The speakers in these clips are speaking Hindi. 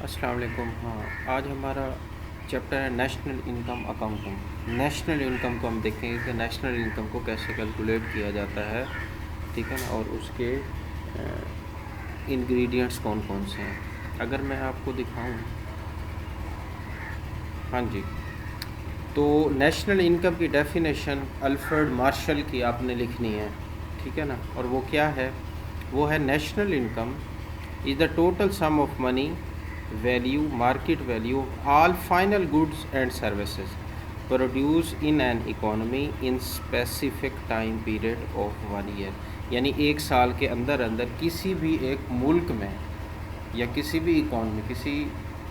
अस्सलाम वालेकुम। हाँ, आज हमारा चैप्टर है national income accounting. National income को हम देखेंगे कि नेशनल इनकम को कैसे कैलकुलेट किया जाता है, ठीक है ना, और उसके इंग्रेडिएंट्स कौन कौन से हैं। अगर मैं आपको दिखाऊं, हाँ जी, तो नेशनल इनकम की डेफिनेशन अल्फ्रेड मार्शल की आपने लिखनी है, ठीक है ना। और वो क्या है? वो है national income is the total sum of money value market value of all final goods and services produce in an economy in specific time period of 1 year. यानी एक साल के अंदर अंदर किसी भी एक मुल्क में या किसी भी इकॉनमी, किसी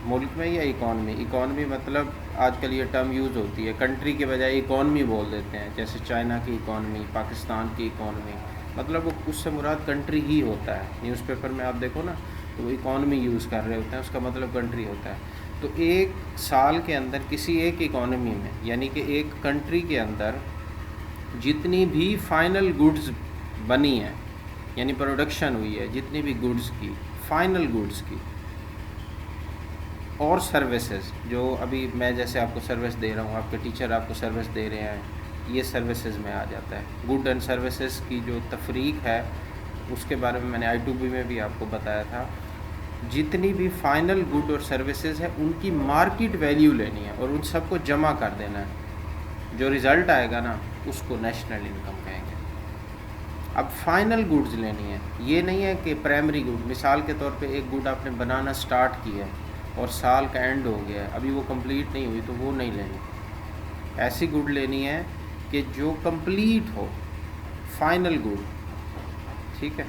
मुल्क में या इकॉनमी, इकॉनमी मतलब आजकल ये टर्म यूज़ होती है, कंट्री के बजाय इकॉनमी बोल देते हैं, जैसे चाइना की इकॉनमी, पाकिस्तान की इकॉनमी, मतलब वो उससे मुराद कंट्री ही होता है। न्यूज़पेपर में आप देखो ना तो वो इकॉनमी यूज़ कर रहे होते हैं, उसका मतलब कंट्री होता है। तो एक साल के अंदर किसी एक इकॉनमी में, यानी कि एक कंट्री के अंदर जितनी भी फाइनल गुड्स बनी हैं, यानी प्रोडक्शन हुई है जितनी भी गुड्स की, फाइनल गुड्स की, और सर्विसेज, जो अभी मैं जैसे आपको सर्विस दे रहा हूँ, आपके टीचर आपको सर्विस दे रहे हैं, ये सर्विसेज में आ जाता है। गुड एंड सर्विसेज की जो तफरीक है उसके बारे में मैंने I2B में भी आपको बताया था। जितनी भी फाइनल गुड और सर्विसेज है उनकी मार्केट वैल्यू लेनी है और उन सबको जमा कर देना है। जो रिज़ल्ट आएगा ना उसको नेशनल इनकम कहेंगे। अब फाइनल गुड्स लेनी है, ये नहीं है कि प्राइमरी गुड, मिसाल के तौर पे एक गुड आपने बनाना स्टार्ट किया है और साल का एंड हो गया है, अभी वो कंप्लीट नहीं हुई, तो वो नहीं लेनी। ऐसी गुड लेनी है कि जो कंप्लीट हो, फाइनल गुड, ठीक है।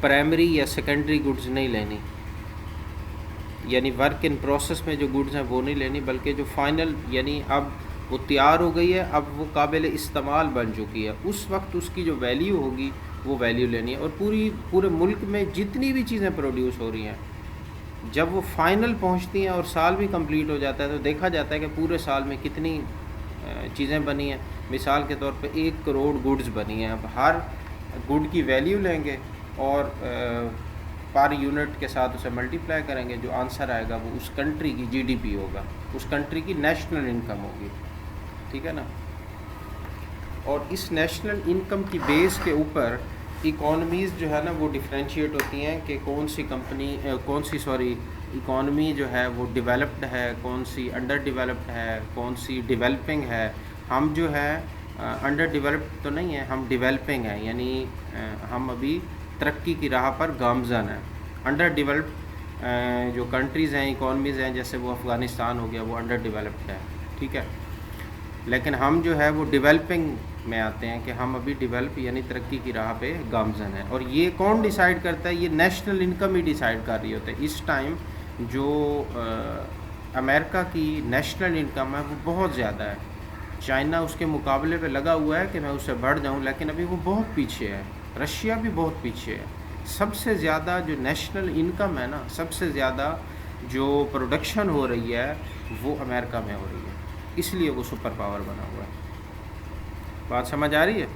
प्राइमरी या सेकेंडरी गुड्स नहीं लेनी, यानी वर्क इन प्रोसेस में जो गुड्स हैं वो नहीं लेनी, बल्कि जो फाइनल, यानी अब वो तैयार हो गई है, अब वो काबिल इस्तेमाल बन चुकी है, उस वक्त उसकी जो वैल्यू होगी वो वैल्यू लेनी है। और पूरे मुल्क में जितनी भी चीज़ें प्रोड्यूस हो रही हैं, जब वो फाइनल पहुंचती हैं और साल भी कंप्लीट हो जाता है, तो देखा जाता है कि पूरे साल में कितनी चीज़ें बनी हैं। मिसाल के तौर पे 1 करोड़ गुड्स बनी हैं। अब हर गुड की वैल्यू लेंगे और पर यूनिट के साथ उसे मल्टीप्लाई करेंगे, जो आंसर आएगा वो उस कंट्री की GDP होगा, उस कंट्री की नेशनल इनकम होगी, ठीक है ना। और इस नेशनल इनकम की बेस के ऊपर इकॉनमीज़ जो है ना वो डिफ्रेंशिएट होती हैं कि कौन सी कंपनी, इकॉनमी जो है वो डेवलप्ड है, कौन सी अंडर डेवलप्ड है, कौन सी डेवलपिंग है। हम जो है अंडर डेवलप्ड तो नहीं है, हम डेवलपिंग हैं, यानी हम अभी तरक्की की राह पर गामज़न हैं। अंडर डेवलप्ड जो कंट्रीज़ हैं, इकॉनमीज़ हैं, जैसे वो अफ़गानिस्तान हो गया, वो अंडर डेवलप्ड है, ठीक है। लेकिन हम जो है वो डेवलपिंग में आते हैं कि हम अभी डेवलप यानी तरक्की की राह पे गामज़न है। और ये कौन डिसाइड करता है? ये नेशनल इनकम ही डिसाइड कर रही होती है। इस टाइम जो अमेरिका की नेशनल इनकम है वो बहुत ज़्यादा है, चाइना उसके मुकाबले पे लगा हुआ है कि मैं उससे बढ़ जाऊं, लेकिन अभी वो बहुत पीछे है। रशिया भी बहुत पीछे है। सबसे ज़्यादा जो नेशनल इनकम है ना, सबसे ज़्यादा जो प्रोडक्शन हो रही है वो अमेरिका में हो रही है, इसलिए वो सुपर पावर बना हुआ है। बात समझ आ रही है?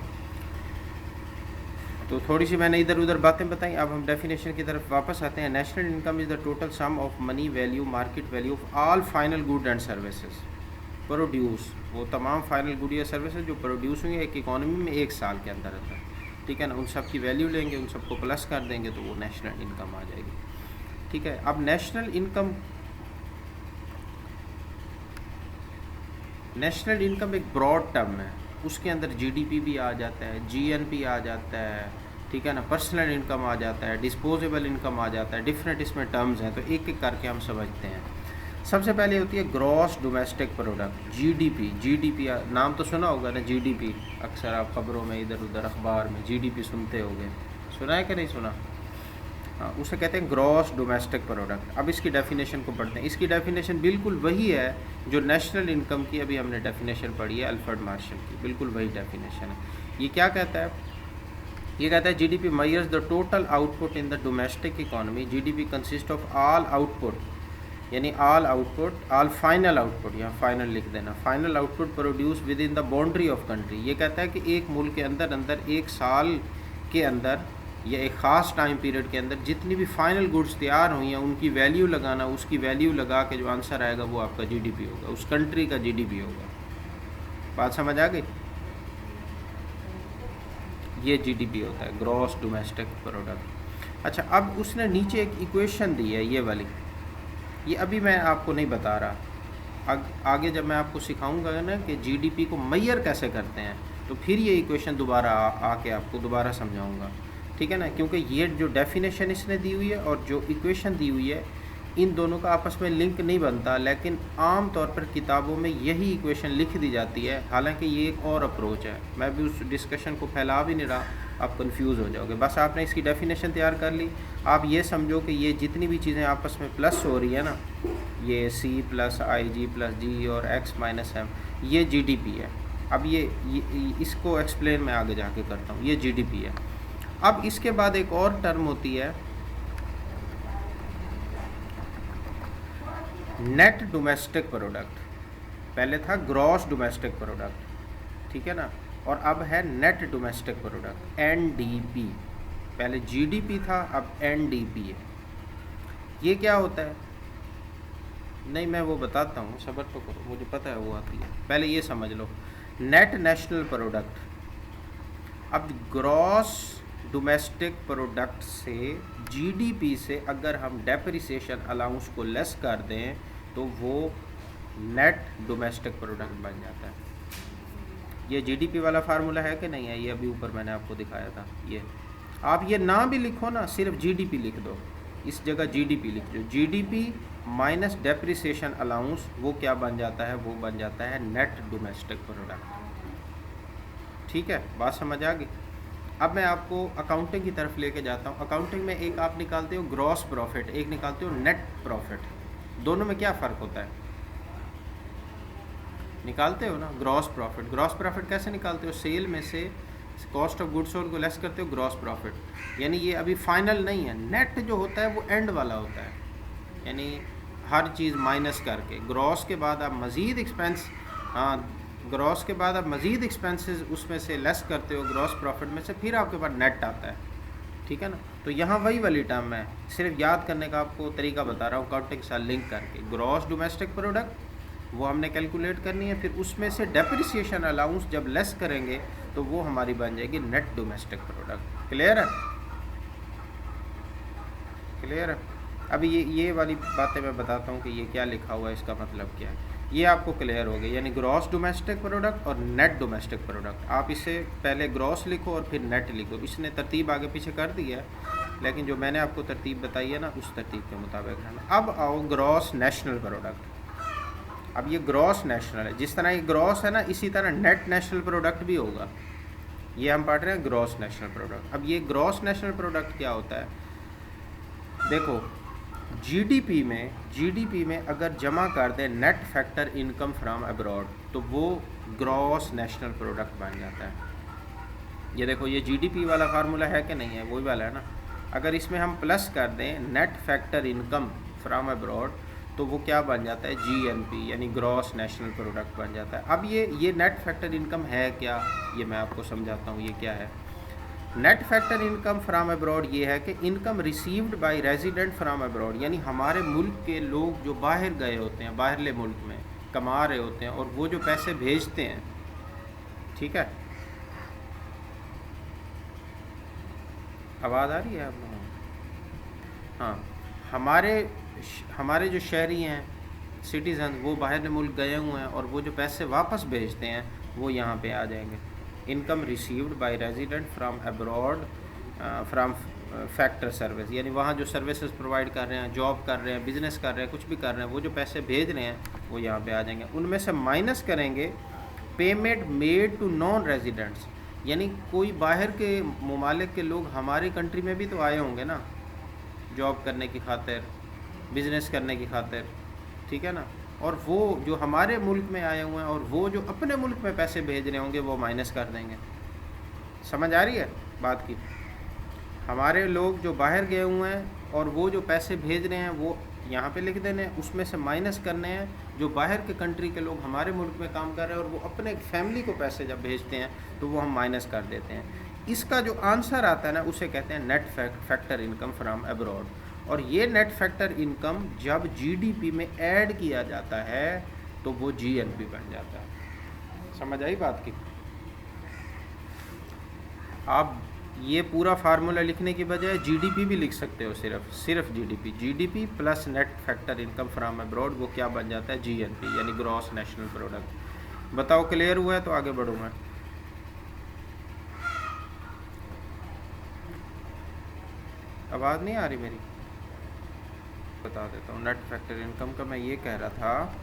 तो थोड़ी सी मैंने इधर उधर बातें बताई, अब हम डेफिनेशन की तरफ वापस आते हैं। National income is the total sum of money value market value of all final good and services produce, वो तमाम फाइनल गुड या सर्विसेज जो प्रोड्यूस हुई है एक इकॉनमी में एक साल के अंदर अंदर, ठीक है ना, उन सब की वैल्यू लेंगे, उन सबको प्लस कर देंगे तो वो नेशनल इनकम आ जाएगी, ठीक है। अब नेशनल इनकम एक ब्रॉड टर्म है, उसके अंदर GDP भी आ जाता है, GNP आ जाता है, ठीक है ना, पर्सनल इनकम आ जाता है, डिस्पोजेबल इनकम आ जाता है, डिफरेंट इसमें टर्म्स हैं, तो एक एक करके हम समझते हैं। सबसे पहले होती है ग्रॉस डोमेस्टिक प्रोडक्ट, GDP नाम तो सुना होगा ना, GDP अक्सर आप खबरों में इधर उधर अखबार में GDP सुनते होंगे, सुना है कि नहीं सुना? हाँ, उसे कहते हैं ग्रॉस डोमेस्टिक प्रोडक्ट। अब इसकी डेफिनेशन को पढ़ते हैं। इसकी डेफिनेशन बिल्कुल वही है जो नेशनल इनकम की अभी हमने डेफिनेशन पढ़ी है अल्फ्रेड मार्शल की, बिल्कुल वही डेफिनेशन है। ये क्या कहता है? ये कहता है GDP measures the total output in the domestic economy. GDP consist of all output, यानी all output, all final output, यहाँ फाइनल लिख देना, final output produce within the boundary of country. ये कहता है कि एक मुल्क के अंदर अंदर एक साल के अंदर ये एक ख़ास टाइम पीरियड के अंदर जितनी भी फाइनल गुड्स तैयार हुई हैं उनकी वैल्यू लगाना, उसकी वैल्यू लगा के जो आंसर आएगा वो आपका जीडीपी होगा, उस कंट्री का जीडीपी होगा। बात समझ आ गई? ये जीडीपी होता है, ग्रॉस डोमेस्टिक प्रोडक्ट। अच्छा, अब उसने नीचे एक इक्वेशन दी है, ये वाली, ये अभी मैं आपको नहीं बता रहा, आगे जब मैं आपको सिखाऊंगा ना कि जीडीपी को मेजर कैसे करते हैं, तो फिर ये इक्वेशन दोबारा आके आपको दोबारा समझाऊंगा, ठीक है ना। क्योंकि ये जो डेफिनेशन इसने दी हुई है और जो इक्वेशन दी हुई है, इन दोनों का आपस में लिंक नहीं बनता, लेकिन आम तौर पर किताबों में यही इक्वेशन लिख दी जाती है। हालांकि ये एक और अप्रोच है, मैं भी उस डिस्कशन को फैला भी नहीं रहा, आप कंफ्यूज हो जाओगे। बस आपने इसकी डेफिनेशन तैयार कर ली, आप ये समझो कि ये जितनी भी चीज़ें आपस में प्लस हो रही है ना, ये C प्लस आई जी प्लस जी और X माइनस M, ये GDP है। अब ये इसको एक्सप्लेन मैं आगे जाके करता हूँ, ये GDP है। अब इसके बाद एक और टर्म होती है नेट डोमेस्टिक प्रोडक्ट। पहले था ग्रॉस डोमेस्टिक प्रोडक्ट, ठीक है ना, और अब है नेट डोमेस्टिक प्रोडक्ट, NDP। पहले GDP था, अब NDP है। ये क्या होता है? नहीं, मैं वो बताता हूँ, सब्र तो करो, मुझे पता है वो आती है। पहले ये समझ लो, नेट नेशनल प्रोडक्ट। अब ग्रॉस डोमेस्टिक प्रोडक्ट से, GDP से अगर हम डेप्रिसिएशन अलाउंस को लेस कर दें तो वो नेट डोमेस्टिक प्रोडक्ट बन जाता है। ये GDP वाला फार्मूला है कि नहीं है? ये अभी ऊपर मैंने आपको दिखाया था। ये आप ये ना भी लिखो ना, सिर्फ GDP लिख दो, इस जगह GDP लिख दो। GDP माइनस डेप्रिसिएशन अलाउंस, वो क्या बन जाता है? वो बन जाता है नेट डोमेस्टिक प्रोडक्ट। ठीक है, बात समझ आ गई? अब मैं आपको अकाउंटिंग की तरफ लेके जाता हूँ। अकाउंटिंग में एक आप निकालते हो ग्रॉस प्रॉफिट, एक निकालते हो नेट प्रॉफिट। दोनों में क्या फ़र्क होता है? निकालते हो ना ग्रॉस प्रॉफिट। ग्रॉस प्रॉफिट कैसे निकालते हो? सेल में से कॉस्ट ऑफ गुड्स सोल्ड को लेस करते हो, ग्रॉस प्रॉफिट। यानी ये अभी फाइनल नहीं है। नेट जो होता है वो एंड वाला होता है, यानी हर चीज़ माइनस करके। ग्रॉस के बाद आप मज़ीद एक्सपेंस, हाँ, ग्रॉस के बाद आप मज़ीद एक्सपेंसेस उसमें से लेस करते हो ग्रॉस प्रॉफिट में से, फिर आपके पास नेट आता है। ठीक है ना? तो यहाँ वही वाली टर्म है, सिर्फ याद करने का आपको तरीका बता रहा हूँ अकाउंटिंग के साथ लिंक करके। ग्रॉस डोमेस्टिक प्रोडक्ट वो हमने कैलकुलेट करनी है, फिर उसमें से डेप्रिसिएशन अलाउंस जब लेस करेंगे तो वो हमारी बन जाएगी नेट डोमेस्टिक प्रोडक्ट। क्लियर है? क्लियर है? अभी ये वाली बातें मैं बताता हूँ कि ये क्या लिखा हुआ है, इसका मतलब क्या है, ये आपको क्लियर हो गया। यानी ग्रॉस डोमेस्टिक प्रोडक्ट और नेट डोमेस्टिक प्रोडक्ट। आप इसे पहले ग्रॉस लिखो और फिर नेट लिखो। इसने तरतीब आगे पीछे कर दी है, लेकिन जो मैंने आपको तरतीब बताई है ना, उस तरतीब के मुताबिक रहना। अब आओ ग्रॉस नेशनल प्रोडक्ट। अब ये ग्रॉस नेशनल है, जिस तरह ये ग्रॉस है ना, इसी तरह नेट नेशनल प्रोडक्ट भी होगा। ये हम पढ़ रहे हैं ग्रॉस नेशनल प्रोडक्ट। अब ये ग्रॉस नेशनल प्रोडक्ट क्या होता है? देखो, जीडीपी में अगर जमा कर दें net factor income from abroad, तो वो ग्रॉस नेशनल प्रोडक्ट बन जाता है। ये देखो, ये जीडीपी वाला फार्मूला है कि नहीं है? वही वाला है ना। अगर इसमें हम प्लस कर दें net factor income from abroad, तो वो क्या बन जाता है? जीएनपी, यानी ग्रॉस नेशनल प्रोडक्ट बन जाता है। अब ये नेट फैक्टर इनकम है क्या? ये मैं आपको समझाता हूँ ये क्या है। Net factor income from abroad ये है कि income received by resident from abroad, यानी हमारे मुल्क के लोग जो बाहर गए होते हैं, बाहरले मुल्क में कमा रहे होते हैं, और वो जो पैसे भेजते हैं, ठीक है, आवाज़ आ रही है आप लोगों को? हाँ, हमारे जो शहरी हैं, सिटीज़न, वो बाहर मुल्क गए हुए हैं और वो जो पैसे वापस भेजते हैं वो यहाँ पे आ जाएंगे। Income received by resident from abroad from factor service, यानी वहाँ जो सर्विसेज प्रोवाइड कर रहे हैं, जॉब कर रहे हैं, बिज़नेस कर रहे हैं, कुछ भी कर रहे हैं, वो जो पैसे भेज रहे हैं वो यहाँ पे आ जाएंगे। उनमें से माइनस करेंगे payment made to non residents, यानी कोई बाहर के ममालिक के लोग हमारी कंट्री में भी तो आए होंगे ना, जॉब करने की खातिर, बिज़नेस करने की खातिर, ठीक है ना, और वो जो हमारे मुल्क में आए हुए हैं और वो जो अपने मुल्क में पैसे भेज रहे होंगे वो माइनस कर देंगे। समझ आ रही है बात की? हमारे लोग जो बाहर गए हुए हैं और वो जो पैसे भेज रहे हैं वो यहाँ पे लिख देने, उसमें से माइनस करने हैं जो बाहर के कंट्री के लोग हमारे मुल्क में काम कर रहे हैं और वो अपने फैमिली को पैसे जब भेजते हैं तो वो हम माइनस कर देते हैं। इसका जो आंसर आता है ना उसे कहते हैं net factor income from abroad. और ये नेट फैक्टर इनकम जब जीडीपी में ऐड किया जाता है तो वो जीएनपी बन जाता है। समझ आई बात की? आप ये पूरा फार्मूला लिखने की बजाय जीडीपी भी लिख सकते हो, सिर्फ GDP plus net factor income from abroad, वो क्या बन जाता है? जीएनपी, यानी ग्रॉस नेशनल प्रोडक्ट। बताओ क्लियर हुआ है? तो आगे बढ़ूँ मैं। आवाज़ नहीं आ रही मेरी? बता देता हूँ। नेट फैक्टर इनकम का मैं ये कह रहा था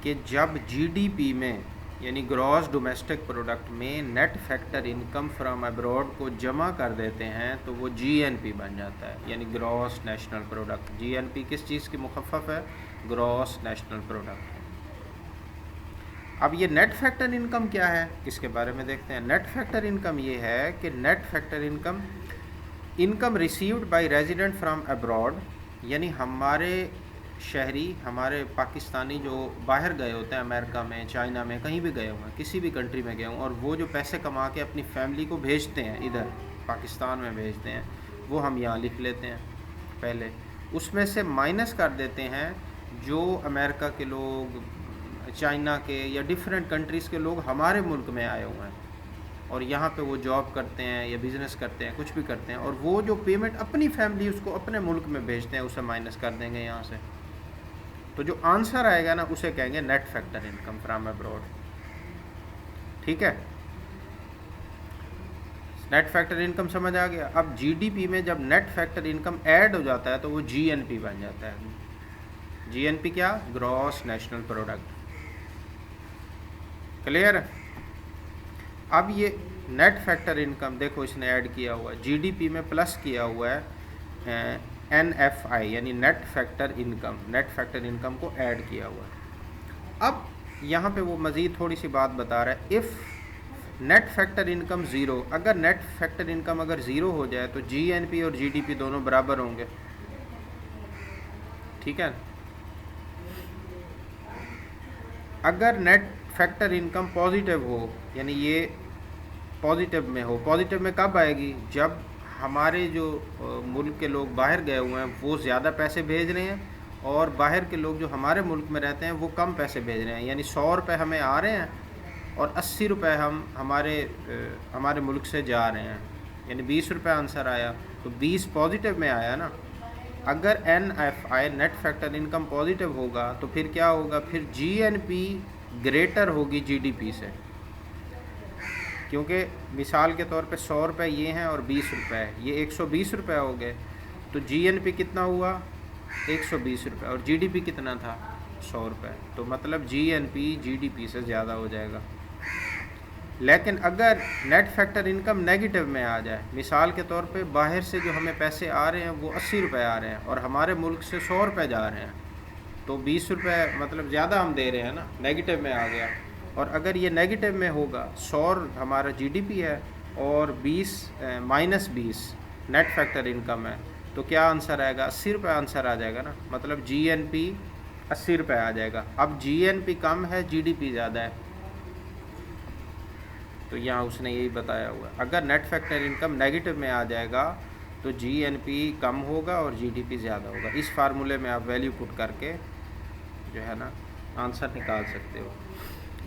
कि जब जीडीपी में यानी ग्रॉस डोमेस्टिक प्रोडक्ट में net factor income from abroad को जमा कर देते हैं तो वो जीएनपी बन जाता है, यानी ग्रॉस नेशनल प्रोडक्ट। जीएनपी किस चीज़ की मुखफ़्फ़ है? Gross national product. अब ये नेट फैक्टर इनकम क्या है, इसके बारे में देखते हैं। नेट फैक्टर इनकम ये है कि net factor income received by resident from abroad, यानी हमारे शहरी, हमारे पाकिस्तानी जो बाहर गए होते हैं, अमेरिका में, चाइना में, कहीं भी गए हुए हैं, किसी भी कंट्री में गए हों, और वो जो पैसे कमा के अपनी फैमिली को भेजते हैं, इधर पाकिस्तान में भेजते हैं, वो हम यहाँ लिख लेते हैं पहले। उसमें से माइनस कर देते हैं जो अमेरिका के लोग, चाइना के या डिफरेंट कंट्रीज़ के लोग हमारे मुल्क में आए हुए हैं और यहाँ पे वो जॉब करते हैं या बिज़नेस करते हैं, कुछ भी करते हैं, और वो जो पेमेंट अपनी फैमिली उसको अपने मुल्क में भेजते हैं, उसे माइनस कर देंगे यहाँ से। तो जो आंसर आएगा ना उसे कहेंगे net factor income from abroad. ठीक है, नेट फैक्टर इनकम समझ आ गया। अब जीडीपी में जब नेट फैक्टर इनकम ऐड हो जाता है तो वो जीएनपी बन जाता है। जीएनपी क्या? Gross national product. क्लियर? अब ये नेट फैक्टर इनकम देखो इसने ऐड किया हुआ है, जीडीपी में प्लस किया हुआ है एनएफआई यानी नेट फैक्टर इनकम को ऐड किया हुआ है। अब यहाँ पे वो मज़ीद थोड़ी सी बात बता रहा है, if net factor income zero, अगर नेट फैक्टर इनकम अगर ज़ीरो हो जाए तो जीएनपी और जीडीपी दोनों बराबर होंगे। ठीक है, अगर नेट फैक्टर इनकम पॉजिटिव हो, यानी ये पॉजिटिव में हो, पॉजिटिव में कब आएगी? जब हमारे जो मुल्क के लोग बाहर गए हुए हैं वो ज़्यादा पैसे भेज रहे हैं और बाहर के लोग जो हमारे मुल्क में रहते हैं वो कम पैसे भेज रहे हैं, यानी 100 रुपये हमें आ रहे हैं और 80 रुपये हम हमारे मुल्क से जा रहे हैं, यानी 20 रुपये आंसर आया, तो 20 पॉजिटिव में आया ना। अगर NFI net factor income positive होगा तो फिर क्या होगा? फिर जीएनपी ग्रेटर होगी जीडीपी से, क्योंकि मिसाल के तौर पे 100 रुपये ये हैं और 20 रुपये, ये 120 रुपये हो गए, तो जीएनपी कितना हुआ? 120 रुपये, और जीडीपी कितना था? 100 रुपये, तो मतलब जीएनपी जीडीपी से ज़्यादा हो जाएगा। लेकिन अगर नेट फैक्टर इनकम नेगेटिव में आ जाए, मिसाल के तौर पे बाहर से जो हमें पैसे आ रहे हैं वो 80 रुपये आ रहे हैं और हमारे मुल्क से 100 रुपये जा रहे हैं, तो 20 रुपये मतलब ज़्यादा हम दे रहे हैं ना, नेगेटिव में आ गया। और अगर ये नेगेटिव में होगा, 100 हमारा जीडीपी है और -20 नेट फैक्टर इनकम है, तो क्या आंसर आएगा? 80 रुपये आंसर आ जाएगा ना, मतलब जीएनपी 80 रुपये आ जाएगा। अब जीएनपी कम है, जीडीपी ज़्यादा है, तो यहाँ उसने यही बताया हुआ है, अगर नेट फैक्टर इनकम नेगेटिव में आ जाएगा तो जीएनपी कम होगा और जीडीपी ज़्यादा होगा। इस फार्मूले में आप वैल्यू पुट करके जो है ना आंसर निकाल सकते हो।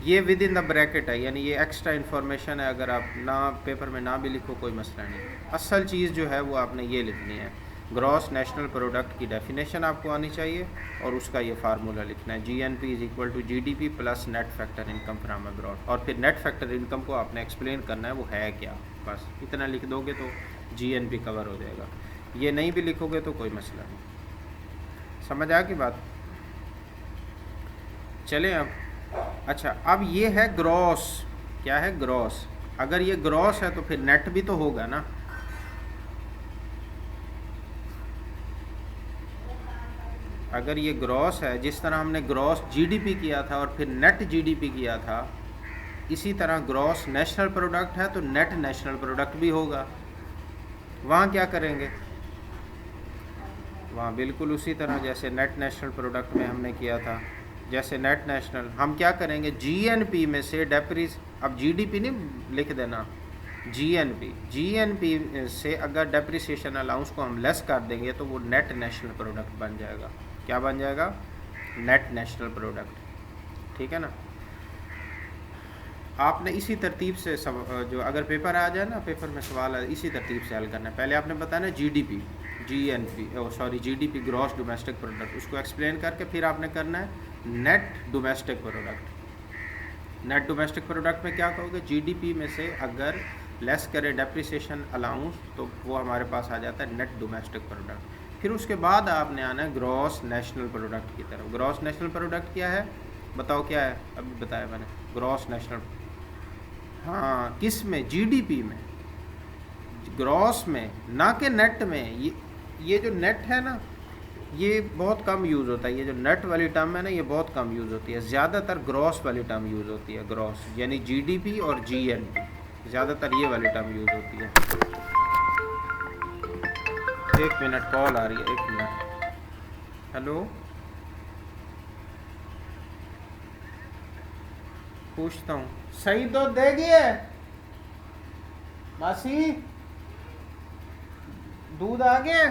ये विद इन द ब्रैकेट है, यानी ये एक्स्ट्रा इन्फॉर्मेशन है, अगर आप ना पेपर में ना भी लिखो कोई मसला नहीं। असल चीज़ जो है वो आपने ये लिखनी है, ग्रॉस नेशनल प्रोडक्ट की डेफिनेशन आपको आनी चाहिए और उसका ये फार्मूला लिखना है, GNP is equal to GDP plus net factor income from abroad, और फिर नेट फैक्टर इनकम को आपने एक्सप्लेन करना है वो है क्या। बस इतना लिख दोगे तो जीएनपी कवर हो जाएगा, ये नहीं भी लिखोगे तो कोई मसला नहीं। समझ आ गई बात? चलें अब। अच्छा, अब ये है ग्रॉस, क्या है? ग्रॉस। अगर ये ग्रॉस है तो फिर नेट भी तो होगा ना। अगर ये ग्रॉस है, जिस तरह हमने ग्रॉस जीडीपी किया था और फिर नेट जीडीपी किया था, इसी तरह ग्रॉस नेशनल प्रोडक्ट है तो नेट नेशनल प्रोडक्ट भी होगा। वहाँ क्या करेंगे? वहाँ बिल्कुल उसी तरह जैसे नेट नेशनल प्रोडक्ट में हमने किया था, जैसे नेट नेशनल हम क्या करेंगे? जीएनपी में से डेप्रीज, अब जीडीपी नहीं लिख देना, जीएनपी से अगर डेप्रिसिएशन अलाउंस को हम लेस कर देंगे तो वो नेट नेशनल प्रोडक्ट बन जाएगा। क्या बन जाएगा? Net national product. ठीक है ना। आपने इसी तरतीब से जो अगर पेपर आ जाए ना, पेपर में सवाल है, इसी तरतीब से हल करना है। पहले आपने बताना GDP, GDP gross domestic product, उसको एक्सप्लेन करके फिर आपने करना है net domestic product. Net domestic product में क्या कहोगे? जीडीपी में से अगर लेस करे डेप्रिसिएशन अलाउंस तो वो हमारे पास आ जाता है नेट डोमेस्टिक प्रोडक्ट। फिर उसके बाद आपने आना है ग्रॉस नेशनल प्रोडक्ट की तरफ। ग्रॉस नेशनल प्रोडक्ट क्या है? बताओ क्या है? अभी बताया मैंने, ग्रॉस नेशनल। हाँ, किस में? जीडीपी में, ग्रॉस में, ना कि नेट में। ये जो नेट है ना, ये बहुत कम यूज़ होता है। ये जो नेट वाली टर्म है ना, ये बहुत कम यूज़ होती है। ज़्यादातर ग्रॉस वाली टर्म यूज़ होती है। ग्रॉस यानी जीडीपी और जीएनपी, ज़्यादातर ये वाली टर्म यूज़ होती है। 1 मिनट, कॉल आ रही है, 1 मिनट। हेलो, पूछता हूँ, सही तो देगी मासी? दूध आ गया?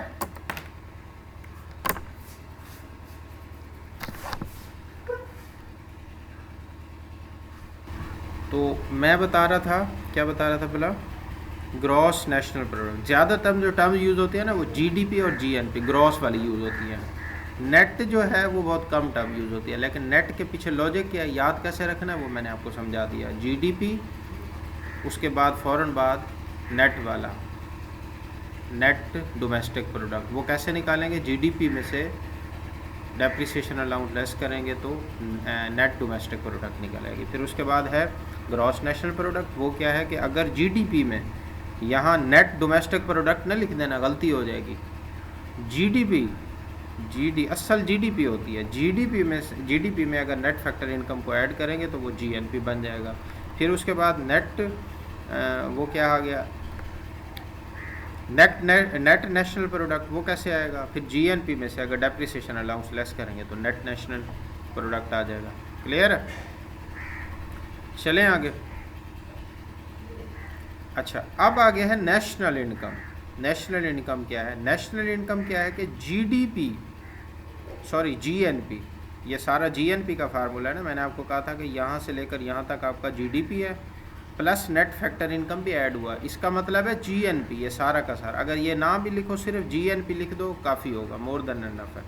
तो मैं बता रहा था, क्या बता रहा था पहला? Gross national product. ज़्यादातर जो टर्म यूज़ होती है ना, वो जीडीपी और जीएनपी ग्रॉस वाली यूज़ होती है। नेट जो है वो बहुत कम टर्म यूज़ होती है। लेकिन नेट के पीछे लॉजिक क्या है, याद कैसे रखना है, वो मैंने आपको समझा दिया। जीडीपी, उसके बाद फ़ौरन बाद नेट वाला, नेट डोमेस्टिक प्रोडक्ट। वो कैसे निकालेंगे? जीडीपी में से डेप्रिसिएशन अलाउंस लेस करेंगे तो नेट डोमेस्टिक प्रोडक्ट निकलेगी। फिर उसके बाद है ग्रॉस नेशनल प्रोडक्ट। वो क्या है कि अगर जीडीपी में, यहाँ नेट डोमेस्टिक प्रोडक्ट न लिख देना, गलती हो जाएगी। जीडीपी असल जीडीपी होती है। जीडीपी में अगर नेट फैक्टर इनकम को ऐड करेंगे तो वो जीएनपी बन जाएगा। फिर उसके बाद नेट वो क्या आ गया, नेट नेशनल प्रोडक्ट। वो कैसे आएगा? फिर जीएनपी में से अगर डेप्रिसिएशन अलाउंस लेस करेंगे तो नेट नेशनल प्रोडक्ट आ जाएगा। क्लियर है? चलें आगे। अच्छा, अब आगे है नेशनल इनकम। नेशनल इनकम क्या है? नेशनल इनकम क्या है कि जीएनपी, ये सारा जीएनपी का फार्मूला है ना। मैंने आपको कहा था कि यहाँ से लेकर यहाँ तक आपका जीडीपी है, प्लस नेट फैक्टर इनकम भी ऐड हुआ। इसका मतलब है जीएनपी, ये सारा का सारा। अगर ये ना भी लिखो, सिर्फ जीएनपी लिख दो, काफ़ी होगा, मोर देन एनफ है।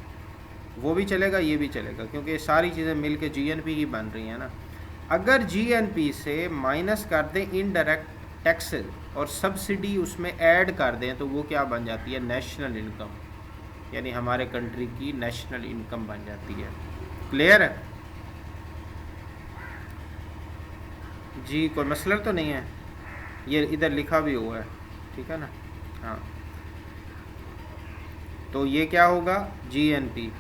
वो भी चलेगा, ये भी चलेगा, क्योंकि ये सारी चीज़ें मिल के जीएनपी ही बन रही हैं ना। अगर जीएनपी से माइनस कर दें इनडायरेक्ट टैक्सेस और सब्सिडी उसमें ऐड कर दें तो वो क्या बन जाती है? नेशनल इनकम, यानी हमारे कंट्री की नेशनल इनकम बन जाती है। क्लियर है जी? कोई मसला तो नहीं है? ये इधर लिखा भी हुआ है, ठीक है ना? हाँ, तो ये क्या होगा? जीएनपी।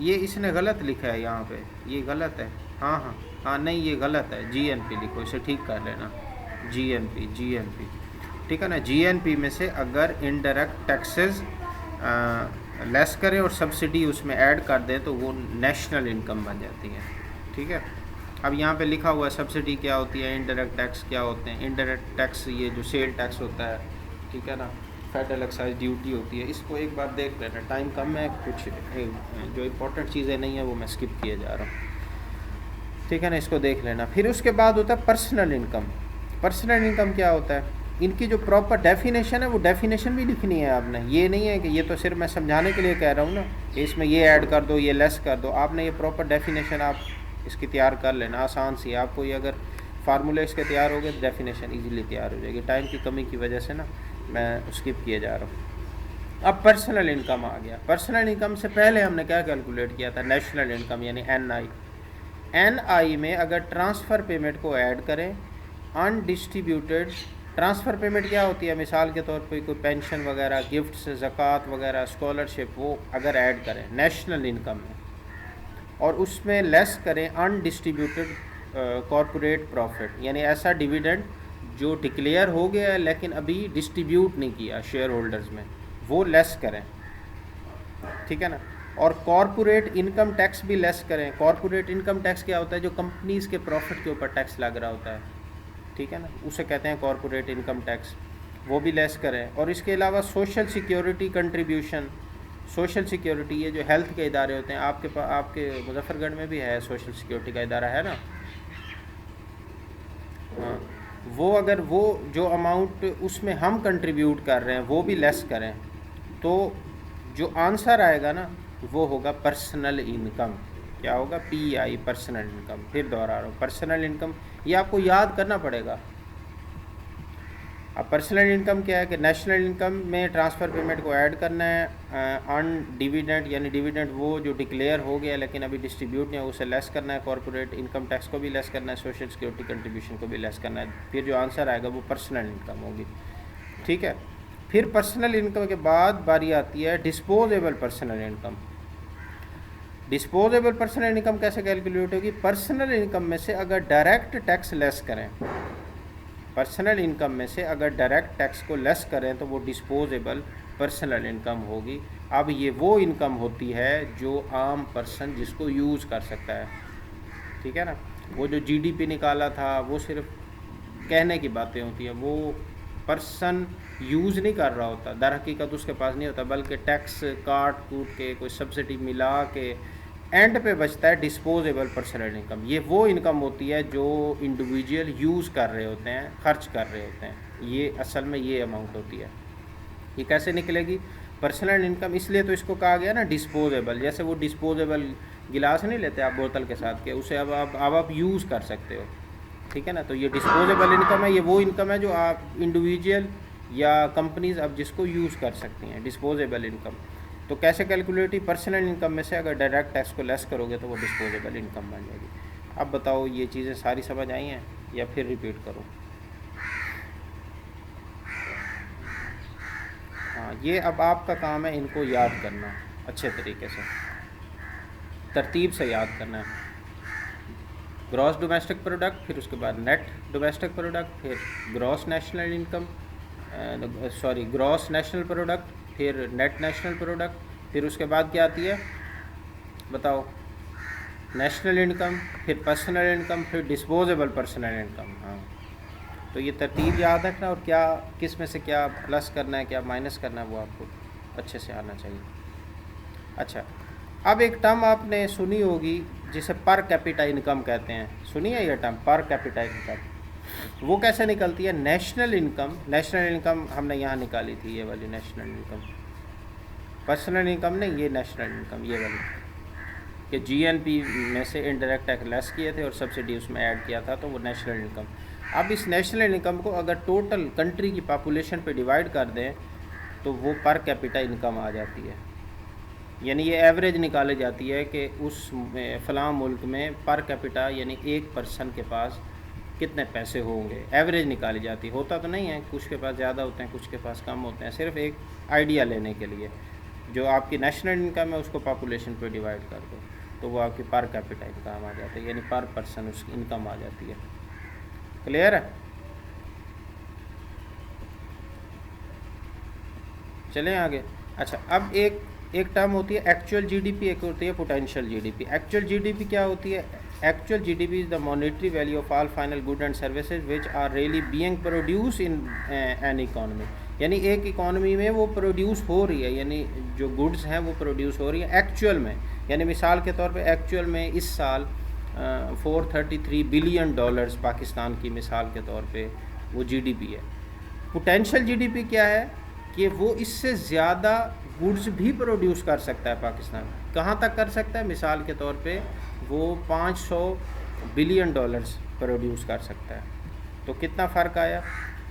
ये इसने गलत लिखा है यहाँ पे, ये गलत है। हाँ, नहीं, ये गलत है। जीएनपी लिखो, इसे ठीक कर लेना। जीएनपी, ठीक है ना? जीएनपी में से अगर इनडायरेक्ट टैक्सेस लेस करें और सब्सिडी उसमें ऐड कर दें तो वो नेशनल इनकम बन जाती है। ठीक है? अब यहाँ पे लिखा हुआ है सब्सिडी क्या होती है, इनडायरेक्ट टैक्स क्या होते हैं। इनडायरेक्ट टैक्स ये जो सेल टैक्स होता है, ठीक है ना, फेडरल एक्साइज ड्यूटी होती है। इसको एक बार देख लेना, टाइम कम है, कुछ जो इम्पोर्टेंट चीज़ें नहीं है वो मैं स्किप किए जा रहा हूँ, ठीक है ना? इसको देख लेना। फिर उसके बाद होता है पर्सनल इनकम। पर्सनल इनकम क्या होता है? इनकी जो प्रॉपर डेफिनेशन है वो डेफिनेशन भी लिखनी है आपने। ये नहीं है कि ये तो सिर्फ मैं समझाने के लिए कह रहा हूँ ना कि इसमें ये ऐड कर दो, ये लेस कर दो। आपने ये प्रॉपर डेफिनेशन आप इसकी तैयार कर लेना, आसान सी। आपको ये अगर फार्मूले इसके तैयार हो गए तो डेफिनेशन ईजिली तैयार हो जाएगी। टाइम की कमी की वजह से ना मैं स्किप किए जा रहा हूँ। अब पर्सनल इनकम आ गया। पर्सनल इनकम से पहले हमने क्या कैलकुलेट किया था? नेशनल इनकम यानी एनआई में अगर ट्रांसफ़र पेमेंट को ऐड करें, अनडिस्ट्रीब्यूटेड ट्रांसफ़र पेमेंट क्या होती है? मिसाल के तौर पे कोई पेंशन वगैरह, गिफ्ट्स, ज़कात वगैरह, स्कॉलरशिप, वो अगर ऐड करें नेशनल इनकम में और उसमें लेस करें अनडिस्ट्रीब्यूटेड कॉरपोरेट प्रॉफिट, यानी ऐसा डिविडेंड जो डिक्लेयर हो गया है लेकिन अभी डिस्ट्रीब्यूट नहीं किया शेयर होल्डर्स में, वो लेस करें, ठीक है ना? और कॉरपोरेट इनकम टैक्स भी लेस करें। कॉरपोरेट इनकम टैक्स क्या होता है? जो कंपनीज़ के प्रॉफिट के ऊपर टैक्स लग रहा होता है, ठीक है ना, उसे कहते हैं कॉरपोरेट इनकम टैक्स, वो भी लेस करें। और इसके अलावा social security contribution, social security ये जो हेल्थ के इदारे होते हैं, आपके मुजफ्फरगढ़ में भी है सोशल सिक्योरिटी का इदारा, है ना, हाँ, वो अगर वो जो अमाउंट उसमें हम कंट्रीब्यूट कर रहे हैं वो भी लेस करें, तो जो आंसर आएगा ना वो होगा पर्सनल इनकम। क्या होगा? PI, personal income. फिर दोहरा रहा हूँ, पर्सनल इनकम, ये आपको याद करना पड़ेगा। अब पर्सनल इनकम क्या है कि नेशनल इनकम में ट्रांसफ़र पेमेंट को ऐड करना है, ऑन डिविडेंड, यानी डिविडेंड वो जो डिक्लेयर हो गया लेकिन अभी डिस्ट्रीब्यूट नहीं है उसे लेस करना है, कॉर्पोरेट इनकम टैक्स को भी लेस करना है, सोशल सिक्योरिटी कंट्रीब्यूशन को भी लेस करना है। फिर जो आंसर आएगा वो पर्सनल इनकम होगी, ठीक है। फिर पर्सनल इनकम के बाद बारी आती है disposable personal income. Disposable personal income कैसे कैलकुलेट होगी? पर्सनल इनकम में से अगर डायरेक्ट टैक्स लेस करें, पर्सनल इनकम में से अगर डायरेक्ट टैक्स को लेस करें तो वो डिस्पोजेबल पर्सनल इनकम होगी। अब ये वो इनकम होती है जो आम पर्सन जिसको यूज़ कर सकता है, ठीक है ना। वो जो GDP निकाला था वो सिर्फ कहने की बातें होती हैं, वो पर्सन यूज़ नहीं कर रहा होता, दर हकीकत उसके पास नहीं होता, बल्कि टैक्स काट कूट के कोई सब्सिडी मिला के एंड पे बचता है डिस्पोजेबल पर्सनल इनकम। ये वो इनकम होती है जो इंडिविजुअल यूज़ कर रहे होते हैं, खर्च कर रहे होते हैं, ये असल में ये अमाउंट होती है। ये कैसे निकलेगी पर्सनल इनकम? इसलिए तो इसको कहा गया ना डिस्पोजेबल। जैसे वो डिस्पोजेबल गिलास नहीं लेते आप बोतल के साथ के, उसे अब आप यूज़ कर सकते हो, ठीक है ना। तो ये डिस्पोजेबल इनकम है, ये वो इनकम है जो आप इंडिविजुअल या कंपनीज़ अब जिसको यूज़ कर सकती हैं, डिस्पोजेबल इनकम। तो कैसे कैलकुलेट हुई? पर्सनल इनकम में से अगर डायरेक्ट टैक्स को लेस करोगे तो वो डिस्पोजेबल इनकम बन जाएगी। अब बताओ ये चीज़ें सारी समझ आई हैं या फिर रिपीट करूँ? हाँ, ये अब आपका काम है इनको याद करना अच्छे तरीके से, तरतीब से याद करना है। ग्रॉस डोमेस्टिक प्रोडक्ट, फिर उसके बाद नेट डोमेस्टिक प्रोडक्ट, फिर gross national income, gross national product, फिर नेट नेशनल प्रोडक्ट, फिर उसके बाद क्या आती है बताओ? नेशनल इनकम, फिर पर्सनल इनकम, फिर डिस्पोजेबल पर्सनल इनकम। हाँ, तो ये तरतीब याद रखना, और क्या किस में से क्या प्लस करना है क्या माइनस करना है वो आपको अच्छे से आना चाहिए। अच्छा, अब एक टर्म आपने सुनी होगी जिसे पर कैपिटा इनकम कहते हैं, सुनी है ये टर्म पर कैपिटा इनकम? वो कैसे निकलती है? नेशनल इनकम, नेशनल इनकम हमने यहाँ निकाली थी, ये वाली नेशनल इनकम, पर्सनल इनकम नहीं, ये नेशनल इनकम, ये वाली कि GNP में से इनडायरेक्ट टैक्स लेस किए थे और सब्सिडी उसमें ऐड किया था, तो वो नेशनल इनकम। अब इस नेशनल इनकम को अगर टोटल कंट्री की पॉपुलेशन पे डिवाइड कर दें तो वो पर कैपिटा इनकम आ जाती है, यानी ये एवरेज निकाली जाती है कि उस फ़लाँ मुल्क में पर कैपिटा यानी एक पर्सन के पास कितने पैसे होंगे, एवरेज निकाली जाती है। होता तो नहीं है, कुछ के पास ज़्यादा होते हैं, कुछ के पास कम होते हैं, सिर्फ एक आइडिया लेने के लिए। जो आपकी नेशनल इनकम है उसको पॉपुलेशन पे डिवाइड कर दो तो वो आपकी पर कैपिटा इनकम आ जाती है, यानी पर पर्सन उसकी इनकम आ जाती है। क्लियर है? चलें आगे। अच्छा, अब एक टर्म होती है एक्चुअल GDP, एक होती है पोटेंशियल GDP। एक्चुअल GDP क्या होती है? Actual GDP is the monetary value of all final good and services which are really being produce in an economy, यानी एक इकॉनमी में वो प्रोड्यूस हो रही है, यानी जो गुड्स हैं वो प्रोड्यूस हो रही है एक्चुअल में। यानी मिसाल के तौर पे एक्चुअल में इस साल 433 बिलियन डॉलर्स पाकिस्तान की मिसाल के तौर पे वो GDP है। पोटेंशियल GDP क्या है कि वो इससे ज़्यादा गुड्स भी प्रोड्यूस कर सकता है पाकिस्तान। कहाँ तक कर सकता है? मिसाल के तौर पे वो 500 बिलियन डॉलर्स प्रोड्यूस कर सकता है। तो कितना फ़र्क आया?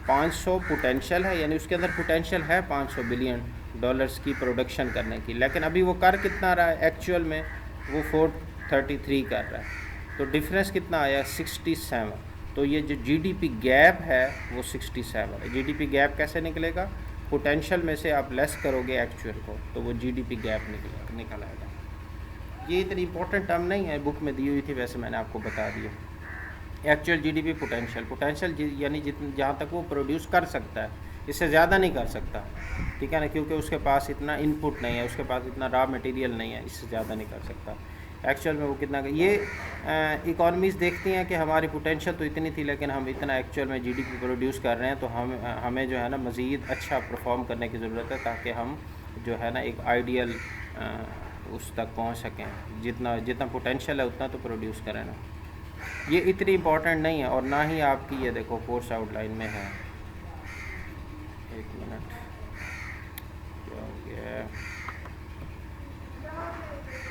500 पोटेंशियल है, यानी उसके अंदर पोटेंशियल है 500 बिलियन डॉलर्स की प्रोडक्शन करने की, लेकिन अभी वो कर कितना रहा है? एक्चुअल में वो 433 कर रहा है। तो डिफरेंस कितना आया? 67। तो ये जो GDP गैप है वो 67 है। GDP गैप कैसे निकलेगा? पोटेंशियल में से आप लेस करोगे एक्चुअल को तो वो GDP गैप निकल आएगा। ये इतनी इंपॉर्टेंट टर्म नहीं है, बुक में दी हुई थी, वैसे मैंने आपको बता दिया। एक्चुअल GDP, पोटेंशियल यानी जहाँ तक वो प्रोड्यूस कर सकता है, इससे ज़्यादा नहीं कर सकता, ठीक है ना, क्योंकि उसके पास इतना इनपुट नहीं है, उसके पास इतना रॉ मटेरियल नहीं है, इससे ज़्यादा नहीं कर सकता। एक्चुअल में वो कितना, ये इकॉनमीज़ देखती हैं कि हमारी पोटेंशियल तो इतनी थी लेकिन हम इतना एक्चुअल में जीडीपी प्रोड्यूस कर रहे हैं, तो हमें जो है ना मज़ीद अच्छा परफॉर्म करने की ज़रूरत है ताकि हम जो है ना एक आइडियल उस तक पहुंच सकें। जितना जितना पोटेंशियल है उतना तो प्रोड्यूस करें ना। ये इतनी इम्पोर्टेंट नहीं है और ना ही आपकी ये देखो कोर्स आउटलाइन में है। एक मिनट, क्या हो गया,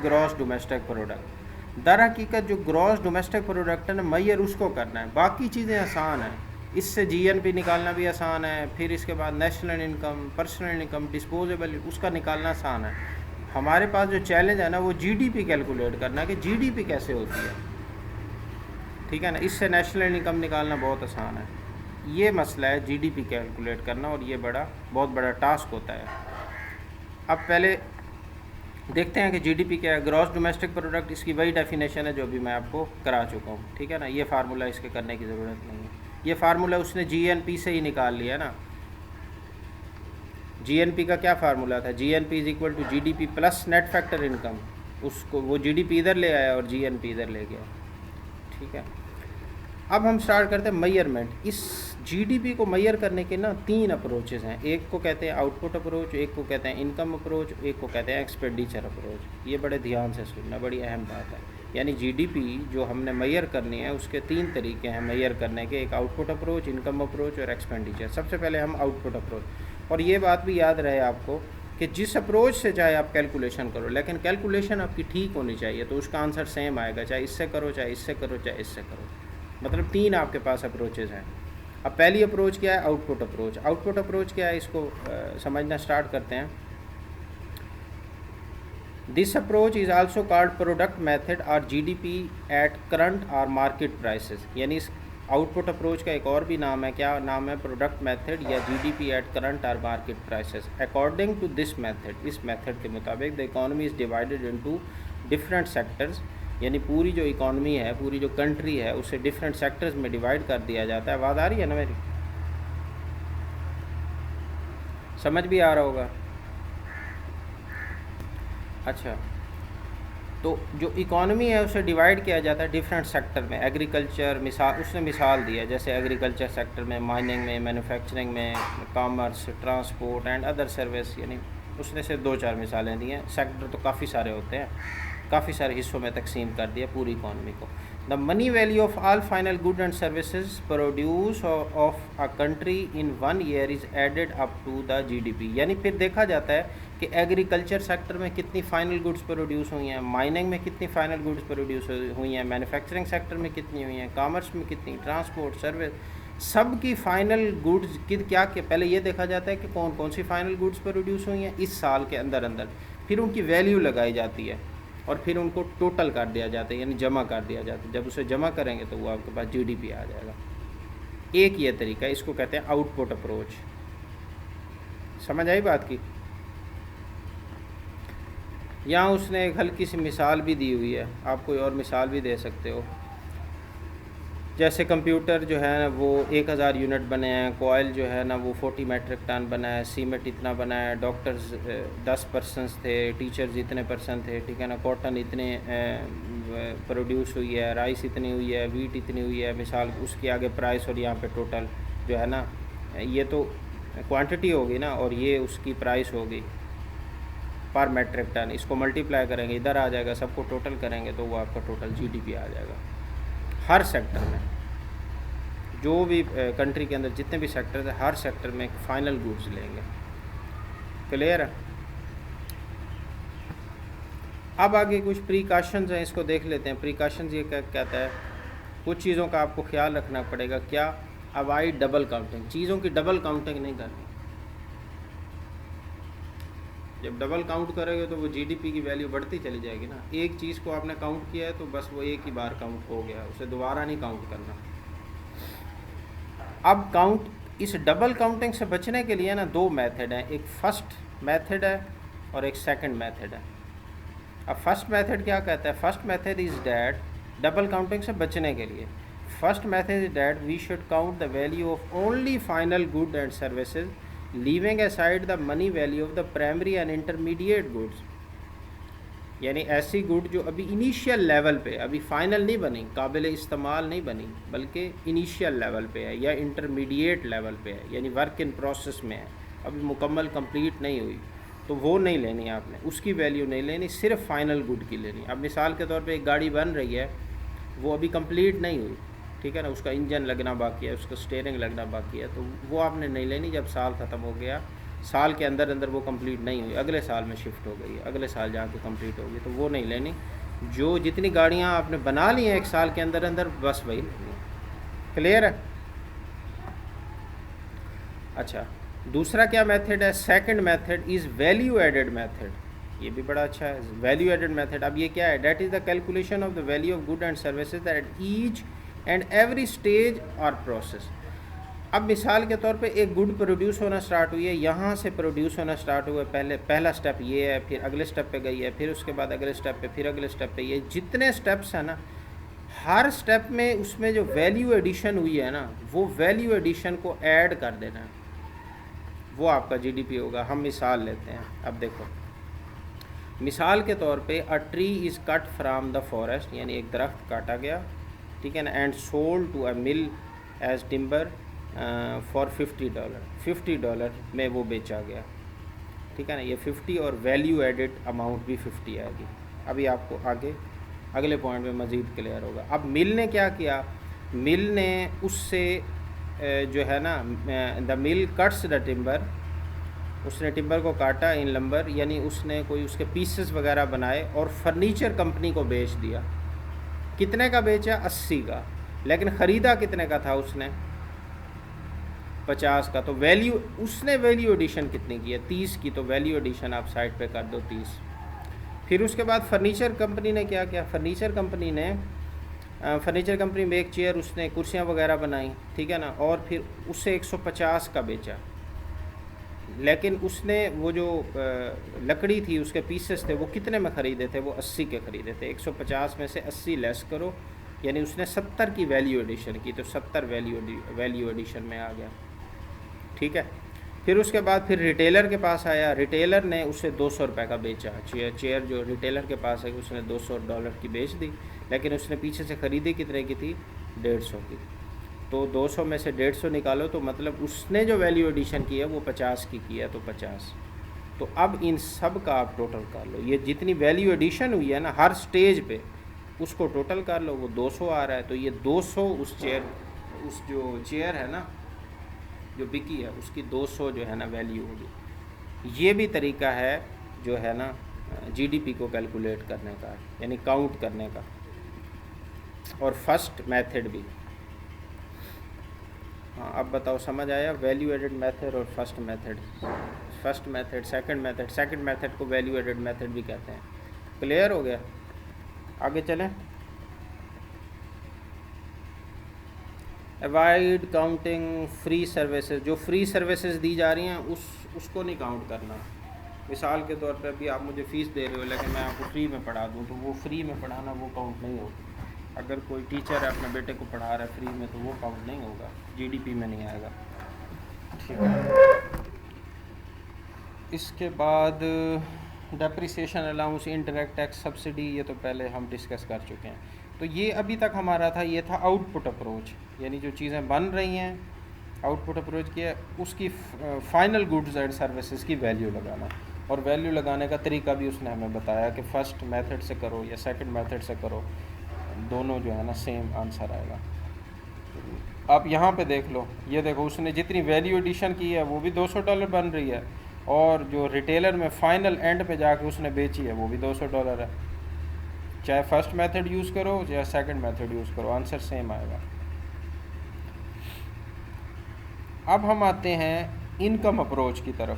ग्रॉस डोमेस्टिक प्रोडक्ट। दर हकीकत जो ग्रॉस डोमेस्टिक प्रोडक्ट है ना, मैयर उसको करना है, बाकी चीज़ें आसान हैं। इससे जीएनपी निकालना भी आसान है, फिर इसके बाद national income, personal income, disposable, उसका निकालना आसान है। हमारे पास जो चैलेंज है ना वो जीडीपी कैलकुलेट करना है कि जीडीपी कैसे होती है, ठीक है ना। इससे नेशनल इनकम निकालना बहुत आसान है। ये मसला है जीडीपी कैलकुलेट करना, और ये बहुत बड़ा टास्क होता है। अब पहले देखते हैं कि जीडीपी क्या है। ग्रॉस डोमेस्टिक प्रोडक्ट, इसकी वही डेफिनेशन है जो अभी मैं आपको करा चुका हूँ, ठीक है ना। ये फार्मूला इसके करने की ज़रूरत नहीं है, ये फार्मूला उसने जीएनपी से ही निकाल लिया ना। जीएनपी का क्या फार्मूला था, GNP is equal to GDP plus net factor income. उसको वो जीडीपी इधर ले आया और जीएनपी इधर ले गया, ठीक है। अब हम स्टार्ट करते हैं मेजरमेंट। इस जीडीपी को मेजर करने के ना 3 अप्रोचेस हैं। एक को कहते हैं आउटपुट अप्रोच, एक को कहते हैं इनकम अप्रोच, एक को कहते हैं एक्सपेंडिचर अप्रोच। ये बड़े ध्यान से सुनना, बड़ी अहम बात है। यानी जीडीपी जो हमने मेजर करनी है उसके 3 तरीके हैं मेजर करने के, एक आउटपुट अप्रोच, इनकम अप्रोच और एक्सपेंडिचर। सबसे पहले हम आउटपुट अप्रोच। और ये बात भी याद रहे आपको कि जिस अप्रोच से चाहे आप कैलकुलेशन करो, लेकिन कैलकुलेशन आपकी ठीक होनी चाहिए, तो उसका आंसर सेम आएगा, चाहे इससे करो, चाहे इससे करो, चाहे इससे करो। मतलब 3 आपके पास अप्रोचेज़ हैं। अब पहली अप्रोच क्या है, आउटपुट अप्रोच। आउटपुट अप्रोच क्या है, इसको समझना स्टार्ट करते हैं। This approach is also called product method और जीडीपी एट करंट और मार्केट प्राइसेस। यानी इस आउटपुट अप्रोच का एक और भी नाम है, क्या नाम है, प्रोडक्ट मेथड या जीडीपी एट करंट और market prices. According to this method, इस मेथड के मुताबिक the economy is divided into different sectors. यानी पूरी जो इकॉनमी है, पूरी जो कंट्री है, उसे डिफरेंट सेक्टर्स में डिवाइड कर दिया जाता है। आवाज़ आ रही है ना मेरी, समझ भी आ रहा होगा। अच्छा, तो जो इकॉनमी है उसे डिवाइड किया जाता है डिफरेंट सेक्टर में। एग्रीकल्चर मिसाल, उसने मिसाल दिया जैसे एग्रीकल्चर सेक्टर में, माइनिंग में, मैन्युफैक्चरिंग में, commerce, transport and other service. यानी उसने सिर्फ 2-4 मिसालें दी हैं। सेक्टर तो काफ़ी सारे होते हैं, काफ़ी सारे हिस्सों में तकसीम कर दिया पूरी इकॉनमी को। The money value of all final good and services produce of a country in 1 year is added up to the GDP. यानी फिर देखा जाता है कि एग्रीकल्चर सेक्टर में कितनी फ़ाइनल गुड्स प्रोड्यूस हुई हैं, माइनिंग में कितनी फ़ाइनल गुड्स प्रोड्यूस हुई हैं, मैन्युफैक्चरिंग सेक्टर में कितनी हुई हैं, कॉमर्स में कितनी, ट्रांसपोर्ट, सर्विस, सब की फ़ाइनल गुड्स क्या पहले ये देखा जाता है कि कौन कौन सी फ़ाइनल गुड्स प्रोड्यूस हुई हैं इस साल के अंदर अंदर। फिर उनकी वैल्यू लगाई जाती है और फिर उनको टोटल कर दिया जाता है, यानी जमा कर दिया जाता है। जब उसे जमा करेंगे तो वो आपके पास जीडीपी आ जाएगा। एक ये तरीका है, इसको कहते हैं आउटपुट अप्रोच। समझ आई बात की। यहाँ उसने एक हल्की सी मिसाल भी दी हुई है, आप कोई और मिसाल भी दे सकते हो। जैसे कंप्यूटर जो है ना वो 1000 यूनिट बने हैं, कोयल जो है ना वो 40 मेट्रिक टन बना है, सीमेंट इतना बना है, डॉक्टर्स 10 पर्सनस थे, टीचर्स इतने पर्सन थे, ठीक है ना, कॉटन इतने प्रोड्यूस हुई है, राइस इतनी हुई है, वीट इतनी हुई है, मिसाल उसके आगे प्राइस और यहाँ पे टोटल जो है ना, ये तो क्वांटिटी होगी ना और ये उसकी प्राइस होगी पर मेट्रिक टन। इसको मल्टीप्लाई करेंगे, इधर आ जाएगा, सबको टोटल करेंगे तो वो आपका टोटल जीडीपी आ जाएगा। हर सेक्टर में, जो भी कंट्री के अंदर जितने भी सेक्टर है, हर सेक्टर में फाइनल गुड्स लेंगे। क्लियर है। अब आगे कुछ प्रिकॉशंस हैं, इसको देख लेते हैं। प्रिकॉशंस ये क्या कहता है, कुछ चीज़ों का आपको ख्याल रखना पड़ेगा। क्या, अवॉइड डबल काउंटिंग, चीज़ों की डबल काउंटिंग नहीं करनी। जब डबल काउंट करोगे तो वो जीडीपी की वैल्यू बढ़ती चली जाएगी ना। एक चीज़ को आपने काउंट किया है तो बस वो एक ही बार काउंट हो गया, उसे दोबारा नहीं काउंट करना। अब काउंट, इस डबल काउंटिंग से बचने के लिए ना 2 मेथड हैं, एक फर्स्ट मेथड है और एक सेकंड मेथड है। अब फर्स्ट मेथड क्या कहता है, first method is that, double counting से बचने के लिए first method is that we should count the value of only final good and services leaving aside the money value of the primary and intermediate goods. यानी ऐसी गुड जो अभी इनिशियल लेवल पे, अभी फ़ाइनल नहीं बनी, काबिल इस्तेमाल नहीं बनी, बल्कि इनिशियल लेवल पे है या इंटरमीडिएट लेवल पे है, यानी वर्क इन प्रोसेस में है, अभी मुकम्मल कंप्लीट नहीं हुई, तो वो नहीं लेनी आपने, उसकी वैल्यू नहीं लेनी, सिर्फ फाइनल गुड की लेनी। अब मिसाल के तौर पे एक गाड़ी बन रही है, वो अभी कंप्लीट नहीं हुई, ठीक है ना, उसका इंजन लगना बाकी है, उसका स्टीयरिंग लगना बाकी है, तो वो आपने नहीं लेनी। जब साल ख़त्म हो गया, साल के अंदर अंदर वो कंप्लीट नहीं हुई, अगले साल में शिफ्ट हो गई, अगले साल जाके कंप्लीट होगी, तो वो नहीं लेनी। जो जितनी गाड़ियाँ आपने बना ली हैं एक साल के अंदर अंदर, बस वही लेनी है। क्लियर है? अच्छा, दूसरा क्या मेथड है? Second method is value added method. ये भी बड़ा अच्छा है, वैल्यू एडेड मेथड। अब ये क्या है? That is the calculation of the value of good and services at each and every stage और प्रोसेस। अब मिसाल के तौर पे एक गुड प्रोड्यूस होना स्टार्ट हुई है, यहाँ से प्रोड्यूस होना स्टार्ट हुआ है, पहला स्टेप ये है, फिर अगले स्टेप पे गई है, फिर उसके बाद अगले स्टेप पे, फिर अगले स्टेप पे, ये जितने स्टेप्स हैं ना, हर स्टेप में उसमें जो वैल्यू एडिशन हुई है ना, वो वैल्यू एडिशन को ऐड कर देना है, वो आपका जीडीपी होगा। हम मिसाल लेते हैं, अब देखो, मिसाल के तौर पे a tree is cut from the forest, यानी एक दरख्त काटा गया, ठीक है ना, and sold to a mill as timber for $50, $50 में वो बेचा गया, ठीक है ना, ये 50 और वैल्यू एडेड अमाउंट भी 50 आएगी। अभी आपको आगे अगले पॉइंट में मज़ीद क्लियर होगा। अब मिल ने क्या किया? मिल ने उससे जो है ना, the mill cuts the timber, उसने टिम्बर को काटा इन लंबर, यानी उसने कोई उसके पीसेस वगैरह बनाए और फर्नीचर कंपनी को बेच दिया। कितने का बेचा? 80 का। लेकिन ख़रीदा कितने का था उसने? 50 का। तो वैल्यू, उसने वैल्यू एडिशन कितनी की है? 30 की। तो वैल्यू एडिशन आप साइड पे कर दो 30। फिर उसके बाद फर्नीचर कंपनी ने क्या किया? फर्नीचर कंपनी में एक चेयर, उसने कुर्सियाँ वगैरह बनाई, ठीक है ना, और फिर उससे 150 का बेचा। लेकिन उसने वो जो लकड़ी थी, उसके पीसेस थे, वो कितने में ख़रीदे थे? वो 80 के ख़रीदे थे। 150 में से 80 लेस करो, यानी उसने 70 की वैल्यू एडिशन की, तो 70 वैल्यू एडिशन में आ गया, ठीक है। फिर उसके बाद फिर रिटेलर के पास आया, रिटेलर ने उसे $200 का बेचा। चेयर जो रिटेलर के पास है, उसने $200 की बेच दी, लेकिन उसने पीछे से ख़रीदी कितने की थी? 150 की। तो 200 में से 150 निकालो, तो मतलब उसने जो वैल्यू एडिशन की है वो 50 की है, तो 50। तो अब इन सब का आप टोटल कर लो, ये जितनी वैल्यू एडिशन हुई है ना हर स्टेज पे, उसको टोटल कर लो, वो 200 आ रहा है। तो ये 200 उस जो चेयर है ना जो बिकी है, उसकी 200 जो है ना वैल्यू होगी। ये भी तरीका है जो है ना जीडीपी को कैलकुलेट करने का, यानी काउंट करने का। और फर्स्ट मेथड भी। हाँ, अब बताओ समझ आया? वैल्यू एडेड मेथड और फर्स्ट मेथड, सेकंड मेथड को वैल्यू एडेड मेथड भी कहते हैं। क्लियर हो गया? आगे चलें। Avoid counting free services. जो फ्री सर्विसेज दी जा रही हैं उसको नहीं काउंट करना। मिसाल के तौर पे अभी आप मुझे फ़ीस दे रहे हो, लेकिन मैं आपको फ्री में पढ़ा दूँ, तो वो फ्री में पढ़ाना वो काउंट नहीं होगा। अगर कोई टीचर है अपने बेटे को पढ़ा रहा है फ्री में, तो वो काउंट नहीं होगा, जीडीपी में नहीं आएगा, ठीक है। इसके बाद depreciation allowance, indirect tax subsidy, ये तो पहले हम डिस्कस कर चुके हैं। तो ये अभी तक हमारा था, ये था आउटपुट अप्रोच, यानी जो चीज़ें बन रही हैं, आउटपुट अप्रोच की है, उसकी फ़ाइनल गुड्स एंड सर्विसेज की वैल्यू लगाना। और वैल्यू लगाने का तरीका भी उसने हमें बताया कि फ़र्स्ट मेथड से करो या सेकंड मेथड से करो, दोनों जो है ना सेम आंसर आएगा। आप यहाँ पे देख लो, ये देखो, उसने जितनी वैल्यू एडिशन की है वो भी $200 बन रही है, और जो रिटेलर में फ़ाइनल एंड पे जाके उसने बेची है वो भी $200 है। चाहे फर्स्ट मेथड यूज़ करो या सेकंड मेथड यूज़ करो, आंसर सेम आएगा। अब हम आते हैं इनकम अप्रोच की तरफ।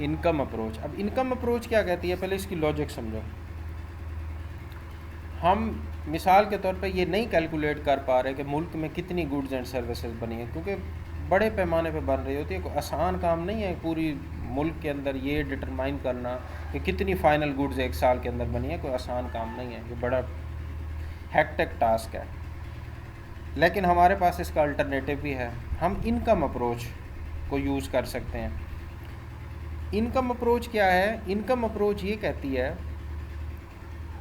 इनकम अप्रोच, अब इनकम अप्रोच क्या कहती है, पहले इसकी लॉजिक समझो। हम मिसाल के तौर पे ये नहीं कैलकुलेट कर पा रहे कि मुल्क में कितनी गुड्स एंड सर्विसेज बनी है, क्योंकि बड़े पैमाने पे बन रही होती है। कोई आसान काम नहीं है पूरी मुल्क के अंदर ये डिटरमाइन करना कि कितनी फ़ाइनल गुड्स एक साल के अंदर बनी है, कोई आसान काम नहीं है, ये बड़ा हेक्टिक टास्क है। लेकिन हमारे पास इसका अल्टरनेटिव भी है, हम इनकम अप्रोच को यूज़ कर सकते हैं। इनकम अप्रोच क्या है? इनकम अप्रोच ये कहती है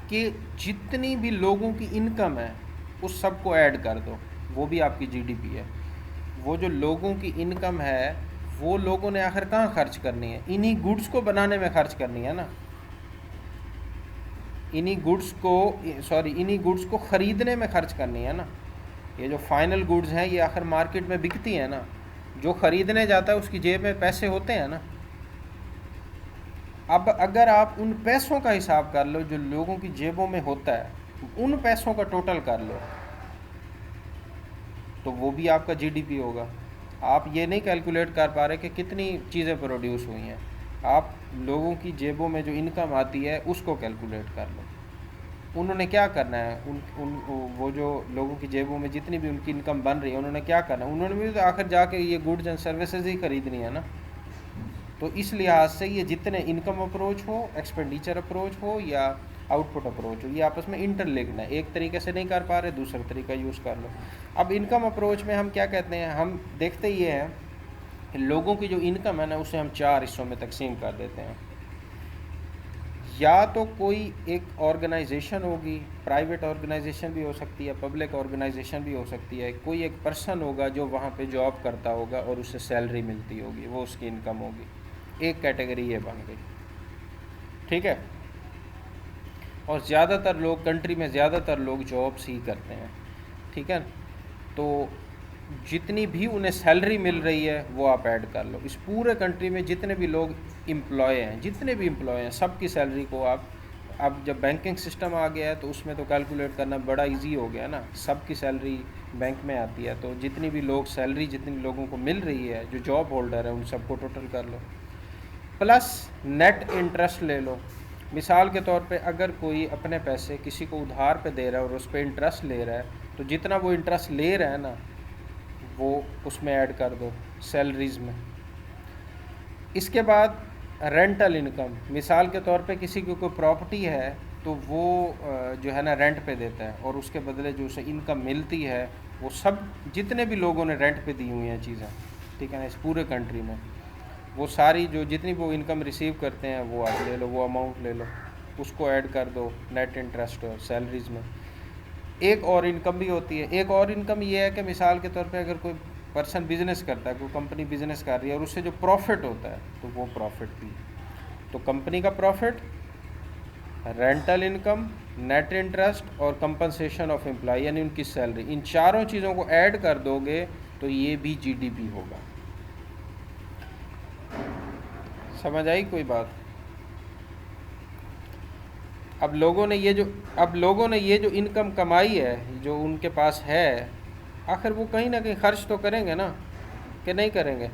कि जितनी भी लोगों की इनकम है उस सबको ऐड कर दो, वो भी आपकी जीडीपी है। वो जो लोगों की इनकम है वो लोगों ने आखिर कहाँ खर्च करनी है? इन्हीं गुड्स को बनाने में खर्च करनी है ना, इन्हीं गुड्स को ख़रीदने में खर्च करनी है ना। ये जो फाइनल गुड्स हैं ये आखिर मार्केट में बिकती हैं ना, जो ख़रीदने जाता है उसकी जेब में पैसे होते हैं ना। अब अगर आप उन पैसों का हिसाब कर लो जो लोगों की जेबों में होता है, उन पैसों का टोटल कर लो, तो वो भी आपका जीडीपी होगा। आप ये नहीं कैलकुलेट कर पा रहे कि कितनी चीज़ें प्रोड्यूस हुई हैं, आप लोगों की जेबों में जो इनकम आती है उसको कैलकुलेट कर लो। उन्होंने क्या करना है, उन वो जो लोगों की जेबों में जितनी भी उनकी इनकम बन रही है, उन्होंने क्या करना है? उन्होंने भी तो आखिर जाके ये गुड्स एंड सर्विसेज ही खरीदनी है ना। तो इस लिहाज से ये जितने इनकम अप्रोच हो, एक्सपेंडिचर अप्रोच हो या आउटपुट अप्रोच हो, ये आपस में इंटरलिंक्ड है। एक तरीके से नहीं कर पा रहे, दूसरा तरीका यूज़ कर लो। अब इनकम अप्रोच में हम क्या कहते हैं, हम देखते ये हैं कि लोगों की जो इनकम है ना उसे हम 4 हिस्सों में तकसीम कर देते हैं। या तो कोई एक ऑर्गेनाइजेशन होगी, प्राइवेट ऑर्गेनाइजेशन भी हो सकती है, पब्लिक ऑर्गेनाइजेशन भी हो सकती है, कोई एक पर्सन होगा जो वहाँ पे जॉब करता होगा और उसे सैलरी मिलती होगी, वो उसकी इनकम होगी। एक कैटेगरी ये बन गई, ठीक है। और ज़्यादातर लोग कंट्री में ज़्यादातर लोग जॉब्स ही करते हैं, ठीक है। तो जितनी भी उन्हें सैलरी मिल रही है वो आप ऐड कर लो। इस पूरे कंट्री में जितने भी लोग एम्प्लॉय हैं, जितने भी एम्प्लॉय हैं, सबकी सैलरी को आप, अब जब बैंकिंग सिस्टम आ गया है तो उसमें तो कैलकुलेट करना बड़ा इजी हो गया ना, सबकी सैलरी बैंक में आती है। तो जितनी भी लोग सैलरी जितनी लोगों को मिल रही है, जो जॉब होल्डर है, उन सबको टोटल कर लो, प्लस नेट इंटरेस्ट ले लो। मिसाल के तौर पे अगर कोई अपने पैसे किसी को उधार पे दे रहा है और उस पर इंटरेस्ट ले रहा है, तो जितना वो इंटरेस्ट ले रहा है ना वो उसमें ऐड कर दो सैलरीज़ में। इसके बाद रेंटल इनकम, मिसाल के तौर पे किसी की कोई प्रॉपर्टी है तो वो जो है ना रेंट पे देता है और उसके बदले जो उसे इनकम मिलती है वो सब जितने भी लोगों ने रेंट पे दी हुई हैं चीज़ें, ठीक है ना, इस पूरे कंट्री में, वो सारी जो जितनी वो इनकम रिसीव करते हैं वो आप ले लो, वो अमाउंट ले लो, उसको ऐड कर दो नेट इंटरेस्ट और सैलरीज़ में। एक और इनकम भी होती है। एक और इनकम ये है कि मिसाल के तौर पे अगर कोई पर्सन बिज़नेस करता है, कोई कंपनी बिज़नेस कर रही है और उससे जो प्रॉफिट होता है तो वो प्रॉफिट भी, तो कंपनी का profit, rental income, net interest और कंपनसेशन ऑफ एम्प्लॉय यानी उनकी सैलरी, इन चारों चीज़ों को ऐड कर दोगे तो ये भी जीडीपी होगा। समझ आई कोई बात? अब लोगों ने ये जो इनकम कमाई है, जो उनके पास है, आखिर वो कहीं ना कहीं खर्च तो करेंगे ना, कि नहीं करेंगे?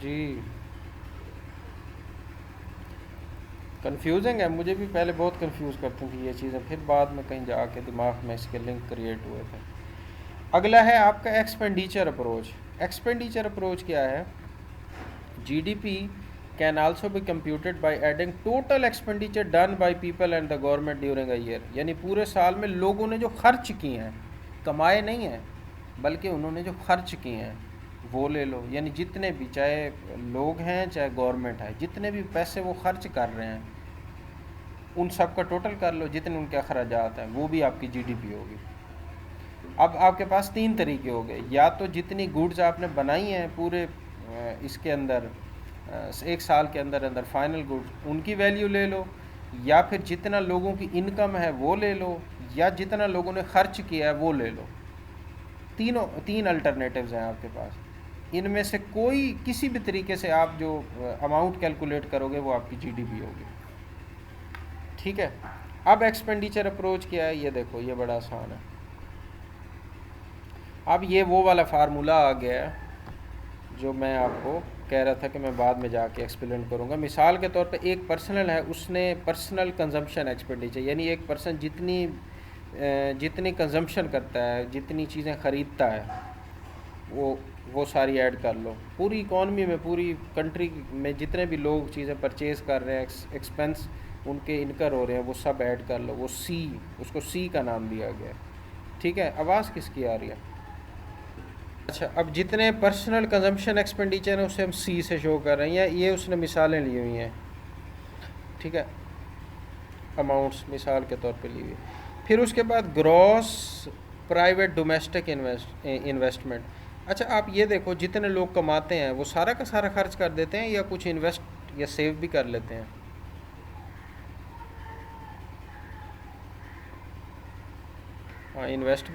जी, कंफ्यूजिंग है, मुझे भी पहले बहुत कंफ्यूज करती थी ये चीज़ें, फिर बाद में कहीं जाके दिमाग में इसके लिंक क्रिएट हुए थे। अगला है आपका एक्सपेंडिचर अप्रोच। एक्सपेंडिचर अप्रोच क्या है? GDP can also be computed by adding total expenditure done by people and the government during a year, यानी पूरे साल में लोगों ने जो खर्च किए हैं, कमाए नहीं हैं बल्कि उन्होंने जो खर्च किए हैं वो ले लो। यानी जितने भी, चाहे लोग हैं चाहे गवर्नमेंट है, जितने भी पैसे वो खर्च कर रहे हैं उन सब का टोटल कर लो, जितने उनके अखराजात हैं, वो भी आपकी जीडीपी होगी। अब आपके पास 3 तरीके हो गए, या तो जितनी गुड्स आपने बनाई हैं पूरे इसके अंदर एक साल के अंदर अंदर फाइनल गुड्स, उनकी वैल्यू ले लो, या फिर जितना लोगों की इनकम है वो ले लो, या जितना लोगों ने खर्च किया है वो ले लो। तीन अल्टरनेटिव्स हैं आपके पास। इनमें से कोई किसी भी तरीके से आप जो अमाउंट कैलकुलेट करोगे वो आपकी जीडीपी होगी, ठीक है। अब एक्सपेंडिचर अप्रोच क्या है, ये देखो, ये बड़ा आसान है। अब ये वो वाला फार्मूला आ गया है जो मैं आपको कह रहा था कि मैं बाद में जाके एक्सप्लेन करूँगा। मिसाल के तौर पे एक पर्सनल है, उसने पर्सनल कंजम्पशन एक्सपेंडिचर, यानी एक पर्सन जितनी कंजम्पशन करता है, जितनी चीज़ें ख़रीदता है, वो सारी ऐड कर लो। पूरी इकॉनमी में, पूरी कंट्री में जितने भी लोग चीज़ें परचेज़ कर रहे हैं, एक्सपेंस उनके इनकर हो रहे हैं, वो सब ऐड कर लो। वो सी, उसको सी का नाम दिया गया है, ठीक है, आवाज़ किसकी आ रही है? अच्छा, अब जितने पर्सनल कंजम्पशन एक्सपेंडिचर हैं उसे हम सी से शो कर रहे हैं, ये उसने मिसालें ली हुई हैं, ठीक है, अमाउंट्स मिसाल के तौर पे ली हुई। फिर उसके बाद ग्रॉस प्राइवेट डोमेस्टिक इन्वेस्टमेंट। अच्छा, आप ये देखो, जितने लोग कमाते हैं वो सारा का सारा खर्च कर देते हैं या कुछ इन्वेस्ट या सेव भी कर लेते हैं? हाँ, इन्वेस्ट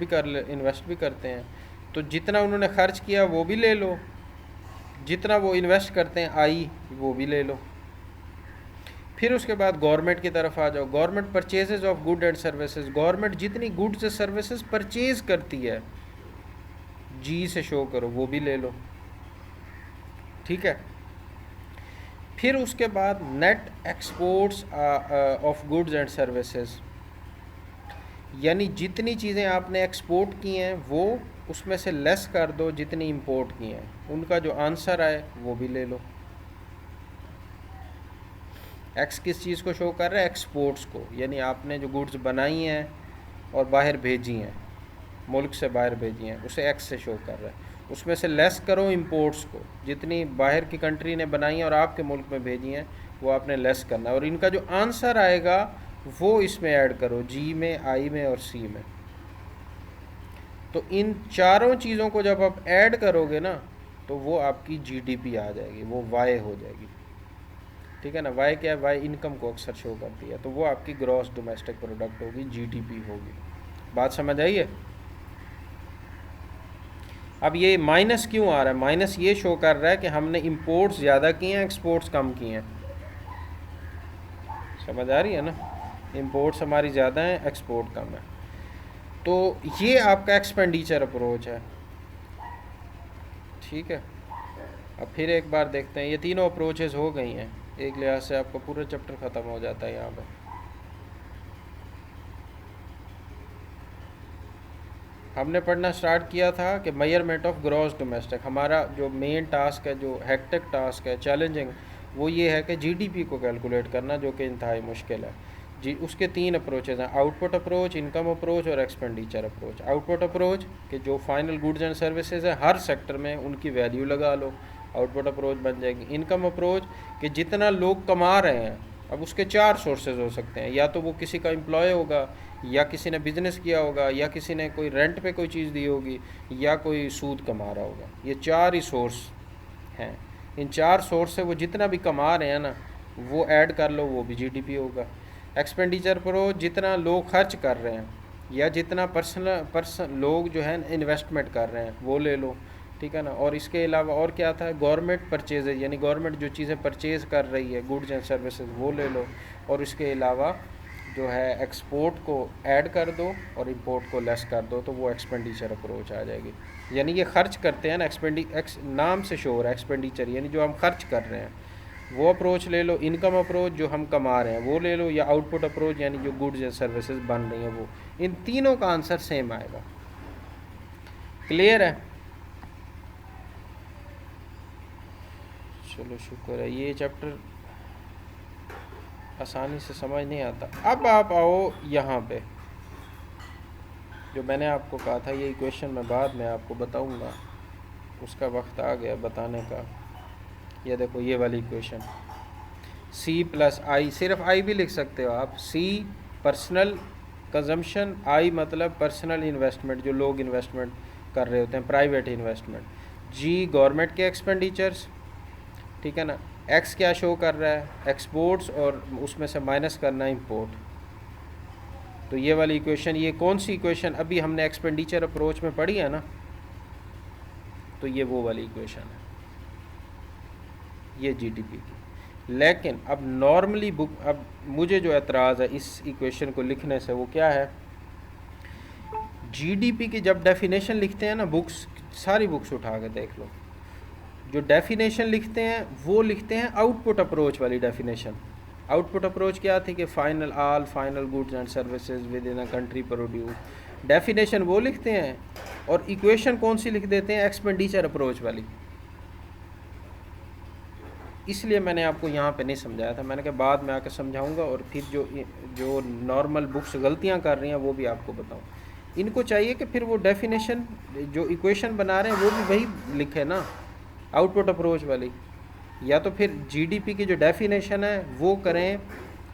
भी करते हैं। तो जितना उन्होंने खर्च किया वो भी ले लो, जितना वो इन्वेस्ट करते हैं आई वो भी ले लो। फिर उसके बाद गवर्नमेंट की तरफ आ जाओ। Government purchases of good and services, government जितनी गुड्स एंड सर्विसेज परचेज करती है, जी से शो करो, वो भी ले लो, ठीक है। फिर उसके बाद net exports of goods and services, यानी जितनी चीज़ें आपने एक्सपोर्ट की हैं वो उसमें से लेस कर दो जितनी इंपोर्ट की हैं, उनका जो आंसर आए वो भी ले लो। एक्स किस चीज़ को शो कर रहा है? एक्सपोर्ट्स को, यानी आपने जो गुड्स बनाई हैं और बाहर भेजी हैं, मुल्क से बाहर भेजी हैं, उसे एक्स से शो कर रहा है। उसमें से लेस करो इंपोर्ट्स को, जितनी बाहर की कंट्री ने बनाई हैं और आपके मुल्क में भेजी हैं वो आपने लेस करना है, और इनका जो आंसर आएगा वो इसमें ऐड करो, जी में, आई में और सी में। तो इन चारों चीज़ों को जब आप ऐड करोगे ना तो वो आपकी जीडीपी आ जाएगी, वो वाई हो जाएगी, ठीक है ना। वाई क्या है? वाई इनकम को अक्सर शो करती है, तो वो आपकी ग्रॉस डोमेस्टिक प्रोडक्ट होगी, जीडीपी होगी। बात समझ आई है? अब ये माइनस क्यों आ रहा है? माइनस ये शो कर रहा है कि हमने इंपोर्ट्स ज़्यादा किए हैं, एक्सपोर्ट्स कम किए हैं। समझ आ रही है ना? इंपोर्ट्स हमारी ज़्यादा हैं, एक्सपोर्ट कम है। तो ये आपका एक्सपेंडिचर अप्रोच है, ठीक है। अब फिर एक बार देखते हैं, ये तीनों अप्रोचेस हो गई हैं, एक लिहाज से आपका पूरा चैप्टर ख़त्म हो जाता है यहाँ पर। हमने पढ़ना स्टार्ट किया था कि मेजरमेंट ऑफ ग्रॉस डोमेस्टिक, हमारा जो मेन टास्क है, जो हेक्टिक टास्क है, चैलेंजिंग, वो ये है कि जीडीपी को कैलकुलेट करना, जो कि इंतहाई मुश्किल है जी। उसके तीन अप्रोचेज हैं, आउटपुट अप्रोच, इनकम अप्रोच और एक्सपेंडिचर अप्रोच। आउटपुट अप्रोच कि जो फाइनल गुड्स एंड सर्विसेज है हर सेक्टर में उनकी वैल्यू लगा लो, आउटपुट अप्रोच बन जाएगी। इनकम अप्रोच कि जितना लोग कमा रहे हैं, अब उसके चार सोर्सेज हो सकते हैं, या तो वो किसी का एम्प्लॉय होगा, या किसी ने बिज़नेस किया होगा, या किसी ने कोई रेंट पे कोई चीज़ दी होगी, या कोई सूद कमा रहा होगा। ये चार ही सोर्स हैं। इन चार सोर्स से वो जितना भी कमा रहे हैं ना वो ऐड कर लो, वो भी जीडीपी होगा। एक्सपेंडिचर पर जितना लोग खर्च कर रहे हैं या जितना पर्सन लोग जो है इन्वेस्टमेंट कर रहे हैं वो ले लो, ठीक है ना। और इसके अलावा और क्या था? गवर्नमेंट परचेजेज, यानी गवर्नमेंट जो चीज़ें परचेज़ कर रही है गुड्स एंड सर्विसेज, वो ले लो। और इसके अलावा जो है एक्सपोर्ट को ऐड कर दो और इंपोर्ट को लेस कर दो, तो वो एक्सपेंडिचर अप्रोच आ जाएगी। यानी ये खर्च करते हैं ना, नाम से शो हो रहा है एक्सपेंडिचर, यानी जो हम खर्च कर रहे हैं वो अप्रोच ले लो। इनकम अप्रोच जो हम कमा रहे हैं वो ले लो, या आउटपुट अप्रोच यानी जो गुड्स एंड सर्विसेज बन रही हैं वो। इन तीनों का आंसर सेम आएगा। क्लियर है? चलो शुक्र है, ये चैप्टर आसानी से समझ नहीं आता। अब आप आओ यहाँ पे, जो मैंने आपको कहा था ये इक्वेशन मैं बाद में आपको बताऊँगा, उसका वक्त आ गया बताने का। ये देखो ये वाली इक्वेशन, सी प्लस आई, सिर्फ आई भी लिख सकते हो आप। सी पर्सनल कंजम्पशन, आई मतलब पर्सनल इन्वेस्टमेंट, जो लोग इन्वेस्टमेंट कर रहे होते हैं, प्राइवेट इन्वेस्टमेंट। जी गवर्नमेंट के एक्सपेंडिचर्स, ठीक है ना। एक्स क्या शो कर रहा है? एक्सपोर्ट्स, और उसमें से माइनस करना इंपोर्ट। तो ये वाली इक्वेशन, ये कौन सी इक्वेशन अभी हमने एक्सपेंडिचर अप्रोच में पढ़ी है ना, तो ये वो वाली इक्वेशन है, ये जीडीपी की। लेकिन अब नॉर्मली बुक, अब मुझे जो एतराज़ है इस इक्वेशन को लिखने से वो क्या है, जीडीपी की जब डेफिनेशन लिखते हैं ना, बुक्स, सारी बुक्स उठा के देख लो, जो डेफिनेशन लिखते हैं वो लिखते हैं आउटपुट अप्रोच वाली डेफिनेशन। आउटपुट अप्रोच क्या थी कि final all final goods and services with in a country produce, definition वो लिखते हैं। और इक्वेशन कौन सी लिख देते हैं? एक्सपेंडिचर अप्रोच वाली। इसलिए मैंने आपको यहाँ पे नहीं समझाया था, मैंने कहा बाद में आकर समझाऊंगा, और फिर जो नॉर्मल बुक्स गलतियाँ कर रही हैं वो भी आपको बताऊँ। इनको चाहिए कि फिर वो डेफिनेशन जो इक्वेशन बना रहे हैं वो भी वही लिखे ना, आउटपुट अप्रोच वाली, या तो फिर जीडीपी की जो डेफिनेशन है वो करें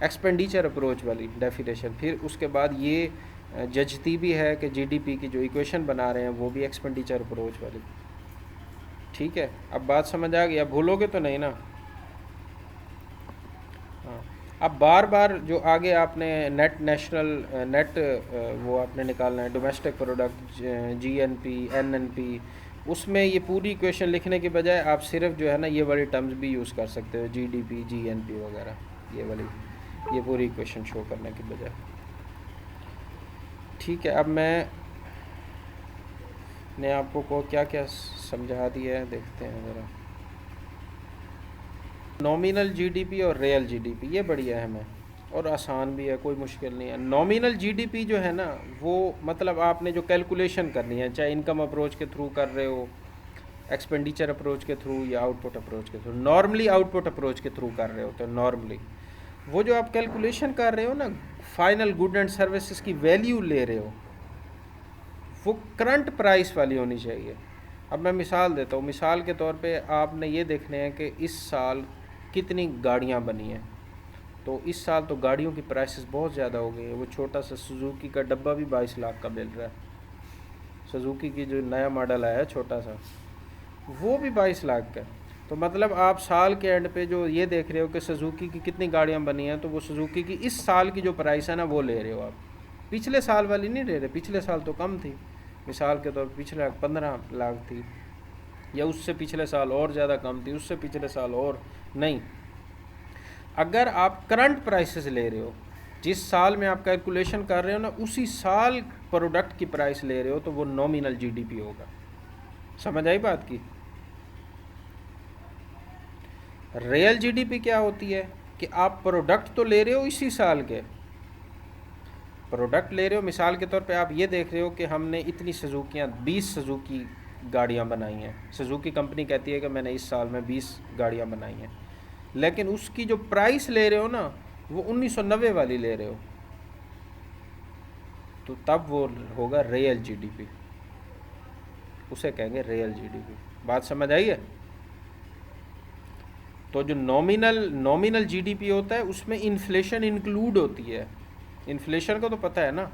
एक्सपेंडिचर अप्रोच वाली डेफिनेशन, फिर उसके बाद ये जजती भी है कि जीडीपी की जो इक्वेशन बना रहे हैं वो भी एक्सपेंडिचर अप्रोच वाली। ठीक है, अब बात समझ आ गई, अब भूलोगे तो नहीं ना। हाँ, अब बार बार जो आगे आपने नेट नेशनल नेट वो आपने निकालना है, डोमेस्टिक प्रोडक्ट, जीएनपी, एनएनपी, उसमें ये पूरी इक्वेशन लिखने के बजाय आप सिर्फ जो है ना ये वाली टर्म्स भी यूज़ कर सकते हो, जीडीपी, जीएनपी वगैरह, ये वाली, ये पूरी इक्वेशन शो करने के बजाय। ठीक है, अब ने आपको को क्या क्या समझा दिया है, देखते हैं ज़रा। नॉमिनल जीडीपी और रियल जीडीपी ये बड़ी अहम है और आसान भी है, कोई मुश्किल नहीं है। नॉमिनल जीडीपी जो है ना वो मतलब आपने जो कैलकुलेशन करनी है, चाहे इनकम अप्रोच के थ्रू कर रहे हो, एक्सपेंडिचर अप्रोच के थ्रू या आउटपुट अप्रोच के थ्रू, नॉर्मली आउटपुट अप्रोच के थ्रू कर रहे हो तो नॉर्मली वो जो आप कैलकुलेशन कर रहे हो ना, फाइनल गुड एंड सर्विसेज की वैल्यू ले रहे हो, वो करंट प्राइस वाली होनी चाहिए। अब मैं मिसाल देता हूँ, मिसाल के तौर पे आपने ये देखने हैं कि इस साल कितनी गाड़ियाँ बनी हैं, तो इस साल तो गाड़ियों की प्राइसेस बहुत ज़्यादा हो गई है। वो छोटा सा सुजुकी का डब्बा भी 22 लाख का मिल रहा है, सुजुकी की जो नया मॉडल आया है छोटा सा, वो भी 22 लाख का है। तो मतलब आप साल के एंड पे जो ये देख रहे हो कि सुजुकी की कितनी गाड़ियाँ बनी हैं, तो वो सुजुकी की इस साल की जो प्राइस है ना वो ले रहे हो आप, पिछले साल वाली नहीं ले रहे। पिछले साल तो कम थी, मिसाल के तौर पर पिछले 15 लाख थी, या उससे पिछले साल और ज़्यादा कम थी, उससे पिछले साल और नहीं। अगर आप करंट प्राइसेस ले रहे हो, जिस साल में आप कैलकुलेशन कर रहे हो ना उसी साल प्रोडक्ट की प्राइस ले रहे हो, तो वो नॉमिनल जीडीपी होगा। समझ आई बात की। रियल जीडीपी क्या होती है कि आप प्रोडक्ट तो ले रहे हो इसी साल के, प्रोडक्ट ले रहे हो, मिसाल के तौर पे आप ये देख रहे हो कि हमने इतनी सुजुकियाँ 20 सुजुकी गाड़ियाँ बनाई हैं, सुजुकी कंपनी कहती है कि मैंने इस साल में 20 गाड़ियाँ बनाई हैं, लेकिन उसकी जो प्राइस ले रहे हो ना वो 1990 वाली ले रहे हो, तो तब वो होगा रियल जीडीपी, उसे कहेंगे रियल जीडीपी। बात समझ आई है। तो जो नॉमिनल जीडीपी होता है उसमें इन्फ्लेशन इंक्लूड होती है, इन्फ्लेशन को तो पता है ना।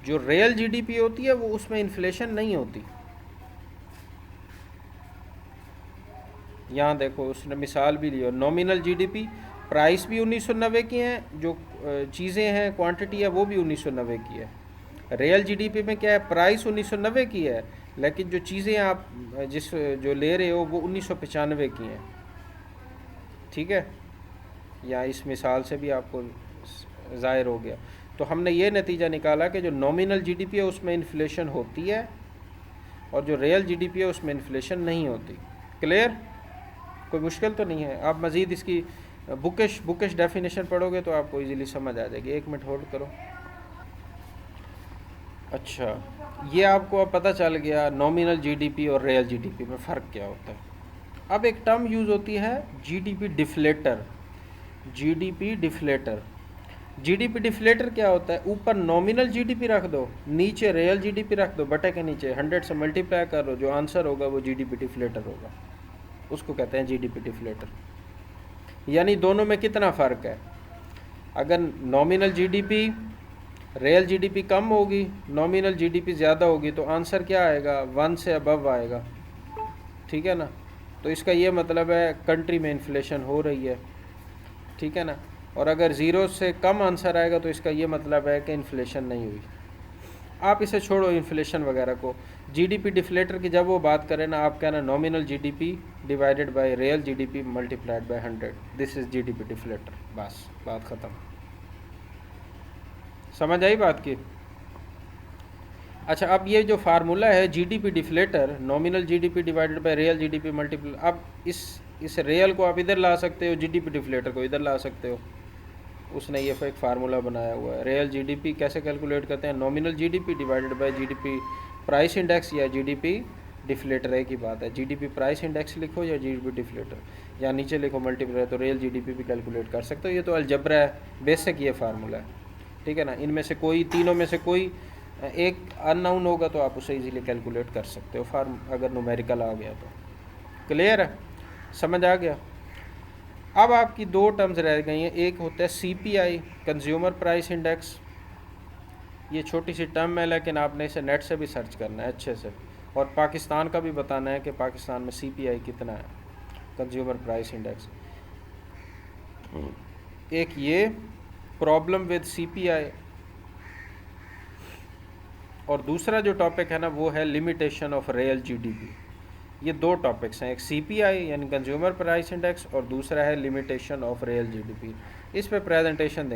जो रियल जीडीपी होती है वो उसमें इन्फ्लेशन नहीं होती। यहाँ देखो उसने मिसाल भी लिया, नॉमिनल जीडीपी, प्राइस भी 1990 की हैं, जो चीज़ें हैं क्वांटिटी है वो भी 1990 की है। रियल जीडीपी में क्या है, प्राइस 1990 की है, लेकिन जो चीज़ें आप जो ले रहे हो वो 1995 की हैं। ठीक है, या इस मिसाल से भी आपको ज़ाहिर हो गया। तो हमने ये नतीजा निकाला कि जो नॉमिनल जीडीपी है उसमें इन्फ्लेशन होती है और जो रियल जीडीपी है उसमें इन्फ्लेशन नहीं होती। क्लियर, कोई मुश्किल तो नहीं है। आप मज़ीद इसकी बुकिश डेफिनेशन पढ़ोगे तो आपको इजीली समझ आ जाएगी। 1 मिनट होल्ड करो। अच्छा, ये आपको अब पता चल गया नॉमिनल जीडीपी और रियल जीडीपी में फ़र्क क्या होता है। अब एक टर्म यूज़ होती है GDP deflator. GDP deflator, GDP deflator क्या होता है, ऊपर नॉमिनल जीडीपी रख दो, नीचे रियल जीडीपी रख दो, बटे के नीचे 100 से मल्टीप्लाई कर लो, जो आंसर होगा वो जीडीपी डिफ्लेटर होगा, उसको कहते हैं जीडीपी डिफ्लेटर। यानी दोनों में कितना फ़र्क है, अगर नॉमिनल जीडीपी रियल जीडीपी कम होगी, नॉमिनल जीडीपी ज़्यादा होगी, तो आंसर क्या आएगा, 1 से अबव आएगा। ठीक है ना, तो इसका ये मतलब है कंट्री में इन्फ्लेशन हो रही है। ठीक है ना, और अगर 0 से कम आंसर आएगा तो इसका ये मतलब है कि इन्फ्लेशन नहीं हुई। आप इसे छोड़ो इन्फ्लेशन वगैरह को, जीडीपी डिफ्लेटर की जब वो बात करें ना, आप कहना nominal GDP divided by real GDP multiplied by 100, this is GDP deflator. बस बात ख़त्म। समझ आई बात की। अच्छा, अब ये जो फार्मूला है GDP deflator, nominal GDP divided by real GDP multiply, अब इस रियल को आप इधर ला सकते हो, जीडीपी डिफ्लेटर को इधर ला सकते हो। उसने ये एक फार्मूला बनाया हुआ है। रियल जीडीपी कैसे कैलकुलेट करते हैं, nominal GDP divided by GDP price index या जीडीपी डिफ्लेटर, एक ही बात है। जीडीपी प्राइस इंडेक्स लिखो या जीडीपी डिफ्लेटर, या नीचे लिखो मल्टीप्लाई, तो रियल जीडीपी भी कैलकुलेट कर सकते हो। ये तो अलजबरा है, बेसिक ये फार्मूला है। ठीक है ना। इनमें से कोई, तीनों में से कोई एक अननाउन होगा तो आप उसे इजीली कैलकुलेट कर सकते हो फॉर्म, अगर न्यूमेरिकल आ गया तो। क्लियर है, समझ आ गया। अब आपकी दो टर्म्स रह गई हैं, एक होता है CPI, कंज्यूमर प्राइस इंडेक्स। ये छोटी सी टर्म है लेकिन आपने इसे नेट से भी सर्च करना है अच्छे से, और पाकिस्तान का भी बताना है कि पाकिस्तान में CPI कितना है, कंज्यूमर प्राइस इंडेक्स। एक ये प्रॉब्लम विद CPI, और दूसरा जो टॉपिक है ना वो है लिमिटेशन ऑफ रियल GDP। ये दो टॉपिक्स हैं, एक CPI यानी कंज्यूमर प्राइस इंडेक्स और दूसरा है लिमिटेशन ऑफ रियल GDP। इस पे प्रेजेंटेशन